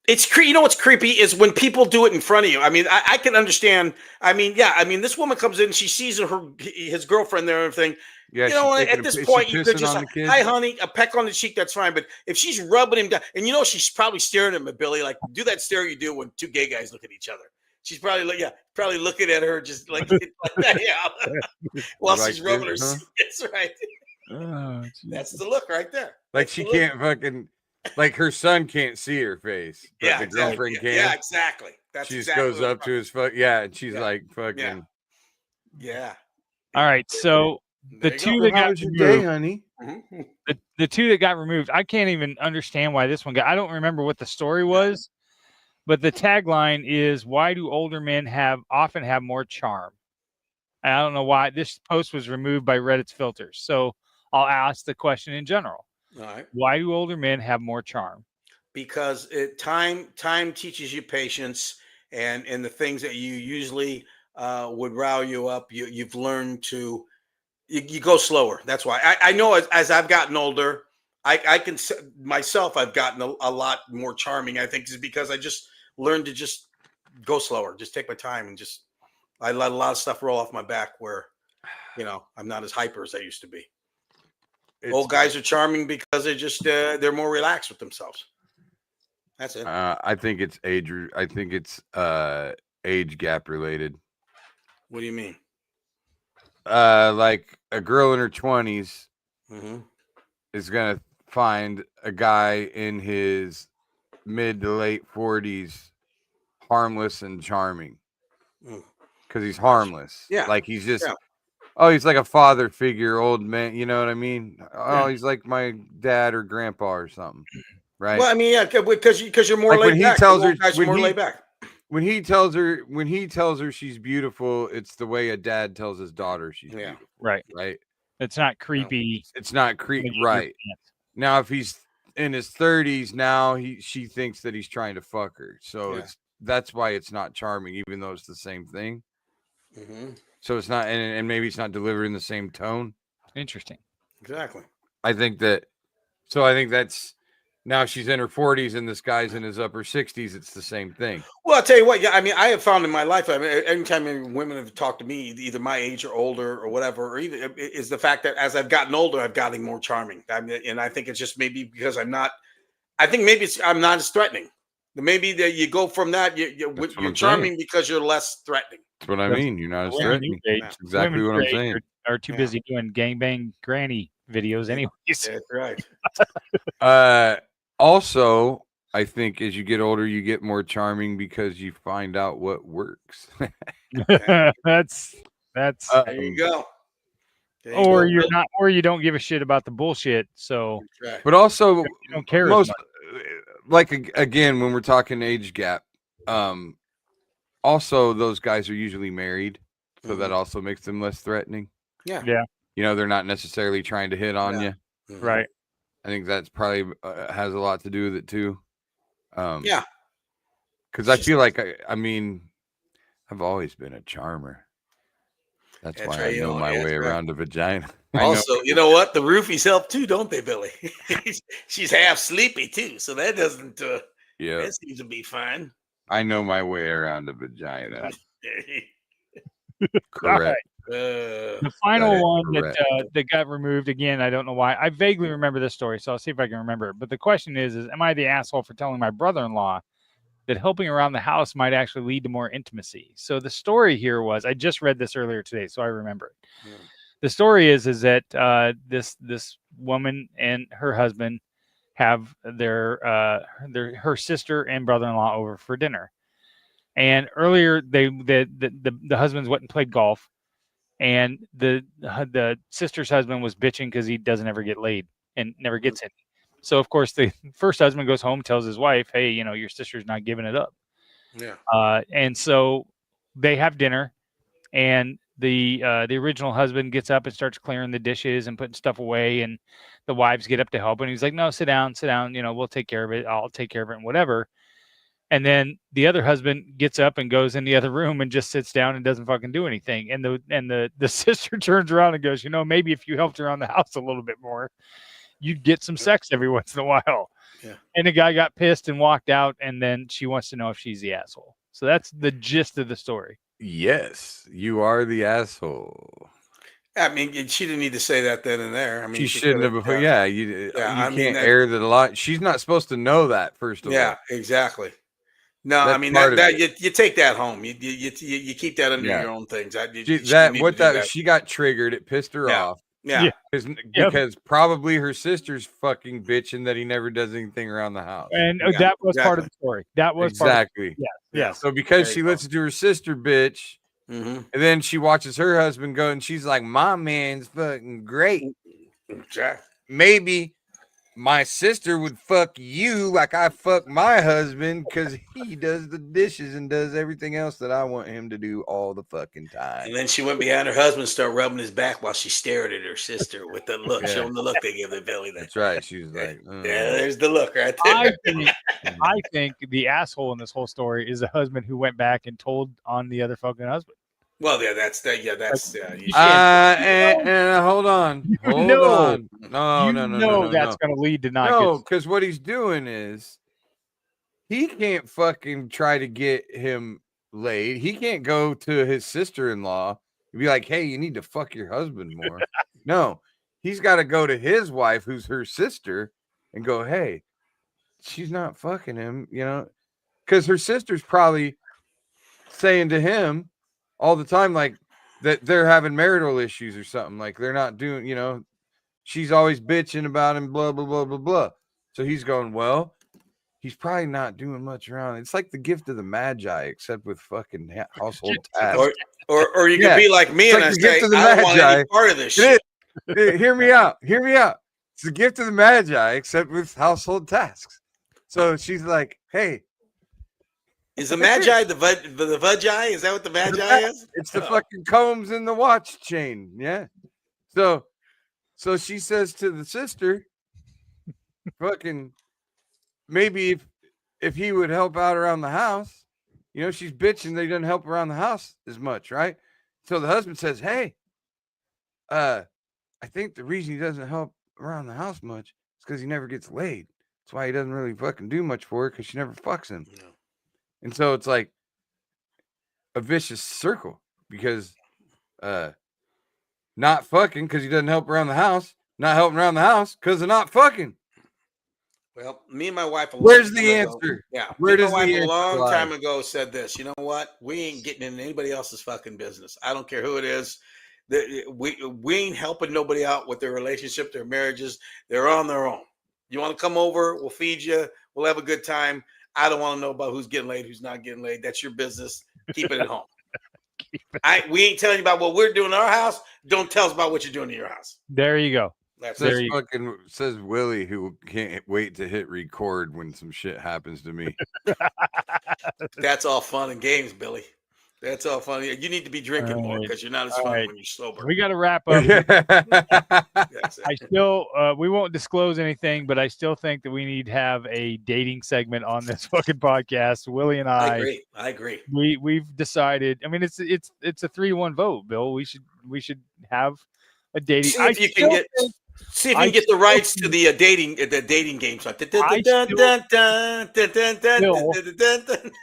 it's you know what's creepy is when people do it in front of you. I mean, I can understand. I mean, this woman comes in, she sees his girlfriend there and everything. Yeah, you know, at this point, you could just hi, honey, a peck on the cheek, that's fine. But if she's rubbing him down, and she's probably staring at him, Billy, like do that stare you do when two gay guys look at each other. She's probably looking at her just like that, yeah. While she's rubbing her cheek. That's right. Oh, that's the look right there. Like she can't fucking, like her son can't see her face, but the girlfriend can. Yeah, exactly. She just goes up to his foot. Yeah, and she's like fucking. Yeah. All right, so the two that got removed, honey. The two that got removed, I can't even understand why this one got. I don't remember what the story was, but the tagline is, "Why do older men often have more charm?" I don't know why this post was removed by Reddit's filters. So I'll ask the question in general. All right. Why do older men have more charm? Because time teaches you patience, and the things that you usually would rile you up, you've learned to you go slower. That's why I know as I've gotten older, I can myself I've gotten a lot more charming. I think is because I just learned to just go slower, just take my time, and just I let a lot of stuff roll off my back where I'm not as hyper as I used to be. Old guys are charming because they're just they're more relaxed with themselves. That's it. I think it's age. I think it's age gap related. What do you mean? Like a girl in her 20s is gonna find a guy in his mid to late 40s harmless and charming because he's harmless. Yeah, like he's just. Yeah. Oh, he's like a father figure, old man. You know what I mean? Oh, he's like my dad or grandpa or something, right? Well, I mean, yeah, because you're more laid back. When he tells her she's beautiful, it's the way a dad tells his daughter she's beautiful. Right. It's not creepy. It's not creepy. Right. Now, if he's in his 30s, now she thinks that he's trying to fuck her. So that's why it's not charming, even though it's the same thing. So it's not, and maybe it's not delivered in the same tone. Interesting. Exactly. I think that's now she's in her 40s and this guy's in his upper 60s. It's the same thing. Well, I'll tell you what. Yeah, I mean, I have found in my life, I mean, anytime women have talked to me, either my age or older or whatever, or even is the fact that as I've gotten older, I've gotten more charming. I mean, and I think it's just maybe because I'm not as threatening. Maybe that you go from that, you're charming because you're less threatening. That's what I mean. You're not as threatening. That's exactly what I'm saying. Are too busy doing gangbang granny videos anyways. That's right. Also, I think as you get older, you get more charming because you find out what works. That's there you go. Or you're not, or you don't give a shit about the bullshit. So, but also you don't care most. Like again, when we're talking age gap, also those guys are usually married, so that also makes them less threatening. Yeah. They're not necessarily trying to hit on you. Right. I think that's probably has a lot to do with it too. Yeah. Because I feel like I've always been a charmer. That's why I know my way around a vagina. Also, you know what? The roofies help too, don't they, Billy? She's half sleepy too, so that doesn't. That seems to be fine. I know my way around a vagina. Correct. Right. The final one that got removed again. I don't know why. I vaguely remember this story, so I'll see if I can remember it. But the question is am I the asshole for telling my brother-in-law that helping around the house might actually lead to more intimacy. So the story here was, I just read this earlier today, so I remember it. Yeah. The story is that this woman and her husband have her sister and brother-in-law over for dinner. And earlier, the husbands went and played golf, and the sister's husband was bitching because he doesn't ever get laid and never gets any. So of course, the first husband goes home, tells his wife, "Hey, your sister's not giving it up." Yeah. And so they have dinner, and the original husband gets up and starts clearing the dishes and putting stuff away, and the wives get up to help, and he's like, "No, sit down. We'll take care of it. I'll take care of it, and whatever." And then the other husband gets up and goes in the other room and just sits down and doesn't fucking do anything. And the sister turns around and goes, maybe if you helped around the house a little bit more, you'd get some sex every once in a while. Yeah. And the guy got pissed and walked out. And then she wants to know if she's the asshole. So that's the gist of the story. Yes, you are the asshole. I mean, she didn't need to say that then and there. I mean, she shouldn't have. You can't air the lot. She's not supposed to know that. First of all. Yeah, exactly. No, That's I mean that you take that home. You keep that under your own things. She got triggered. It pissed her off. Yeah. Because probably her sister's fucking bitching that he never does anything around the house. And that was part of the story. That was exactly. Yeah. So because she listens to her sister bitch, and then she watches her husband go, and she's like, "My man's fucking great." Maybe my sister would fuck you like I fuck my husband because he does the dishes and does everything else that I want him to do all the fucking time. And then she went behind her husband and started rubbing his back while she stared at her sister with the look, showing the look they give their belly. That's right. She was like, yeah, there's the look right there. I think the asshole in this whole story is the husband who went back and told on the other fucking husband. Well, yeah, that's that. Yeah, that's. And hold on. No, that's going to lead to not. Because what he's doing is he can't fucking try to get him laid. He can't go to his sister-in-law and be like, "Hey, you need to fuck your husband more." No, he's got to go to his wife, who's her sister, and go, "Hey, she's not fucking him," because her sister's probably saying to him all the time, like, that they're having marital issues or something, like they're not doing, she's always bitching about him, blah, blah, blah, blah, blah. So he's going, well, he's probably not doing much around. It's like the gift of the Magi, except with fucking household tasks. Or you could be like me and I say, I don't want any part of this shit. Hear me out. It's the gift of the Magi, except with household tasks. So she's like, hey, is the Magi the Vagi? Is that what the Magi is? It's the fucking combs in the watch chain. Yeah. So she says to the sister, fucking, maybe if he would help out around the house, she's bitching that he doesn't help around the house as much, right? So the husband says, hey, I think the reason he doesn't help around the house much is because he never gets laid. That's why he doesn't really fucking do much for her, because she never fucks him. No. And so it's like a vicious circle, because not fucking because he doesn't help around the house, not helping around the house because of not fucking. Well, me and my wife. Where's the answer? Yeah, where does my wife the answer a long lie? Time ago said this. You know what? We ain't getting in anybody else's fucking business. I don't care who it is. We ain't helping nobody out with their relationship, their marriages. They're on their own. You want to come over? We'll feed you. We'll have a good time. I don't want to know about who's getting laid, who's not getting laid. That's your business. Keep it at home. We ain't telling you about what we're doing in our house. Don't tell us about what you're doing in your house. There you go. Says Willie, who can't wait to hit record when some shit happens to me. That's all fun and games, Billy. That's all funny. You need to be drinking more because you're not as fun when you're sober. We got to wrap up. I still, we won't disclose anything, but I still think that we need to have a dating segment on this fucking podcast. Willie and I agree. We've decided. I mean, it's a 3-1 vote, Bill. We should have a dating. See if you can get the rights to the dating game. So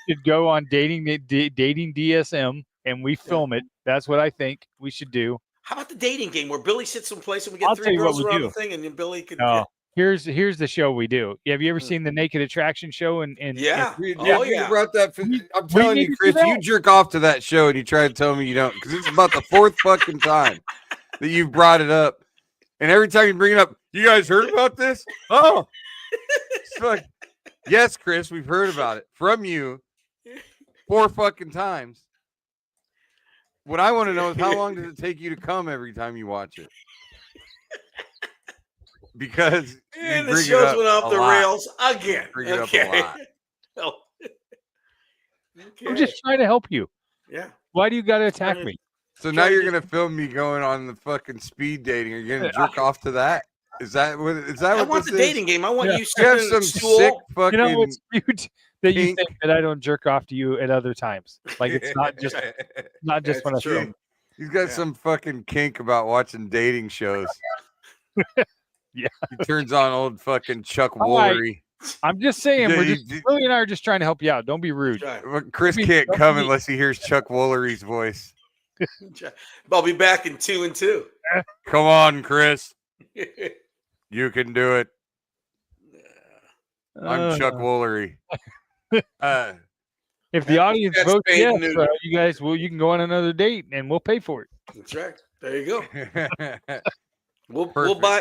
should go on dating DSM and we film it. That's what I think we should do. How about the dating game where Billy sits someplace and we get 3 girls around the thing and then Billy could. Here's the show we do. Have you ever seen the Naked Attraction show? And Yeah. You yeah. brought that. I'm telling need you, to Chris, do that. you jerk off to that show and you try to tell me you don't, because it's about the 4th fucking time that you've brought it up, and every time you bring it up, you guys heard about this? Oh, it's like, yes, Chris, we've heard about it from you 4 fucking times. What I want to know is how long does it take you to come every time you watch it? Because And you the bring it shows up went off a the lot. rails again. Bring it up Okay. a lot. Oh. I'm just trying to help you. Yeah. Why do you got to attack me? So now you're gonna film me going on the fucking speed dating. Are you gonna jerk off to that? Is that what? Is that I what want this the dating game. I want you is? You have sitting in some a stool. sick fucking. You know, it's cute that you pink- think that I don't jerk off to you at other times. Like it's not just when I true. film. He's got some fucking kink about watching dating shows. Yeah. He turns on old fucking Chuck All right. Woolery. I'm just saying, Yeah, Willie and I are just trying to help you out. Don't be rude. Right. But Chris Don't be- can't don't come be- unless he hears Chuck Woolery's voice. I'll be back in 2 and 2. Come on, Chris. You can do it. I'm Chuck Woolery. If the audience That's votes spade yes, and neuter. you guys, you can go on another date and we'll pay for it. That's right. There you go. We'll Perfect. buy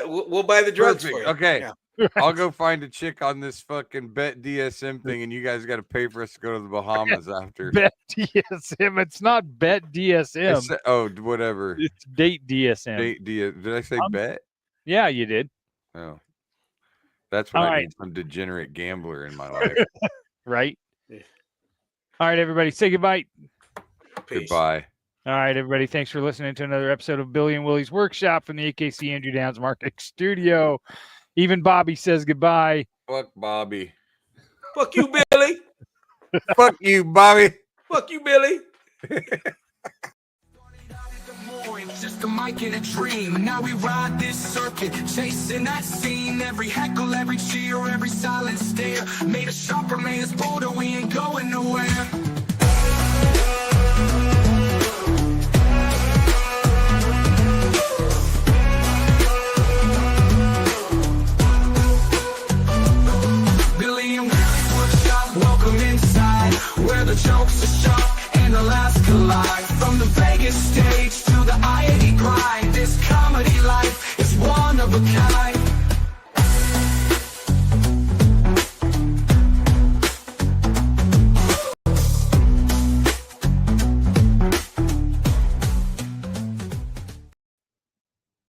the drugs Perfect. for you. Okay. Yeah. I'll go find a chick on this fucking Bet DSM thing, and you guys got to pay for us to go to the Bahamas after. Bet DSM. It's not Bet DSM. Oh, whatever. It's Date DSM. Did I say bet? Yeah, you did. Oh, that's what All I right. need. Some degenerate gambler in my life. Right? Yeah. All right, everybody. Say goodbye. Peace. Goodbye. All right, everybody. Thanks for listening to another episode of Billy and Willie's Workshop from the AKC Andrew Downs Market Studio. Even Bobby says goodbye. Fuck Bobby. Fuck you, Billy. Fuck you, Bobby. Fuck you, Billy. Just a mic and a dream. Now we ride this circuit, chasing that scene. Every heckle, every cheer, every silent stare. Made us sharper, made us bolder. We ain't going nowhere. Billy and Willie's Workshop, welcome inside, where the jokes are sharp and the laughs collide. From the Vegas stage to the IAD grind, this comedy life is one of a kind.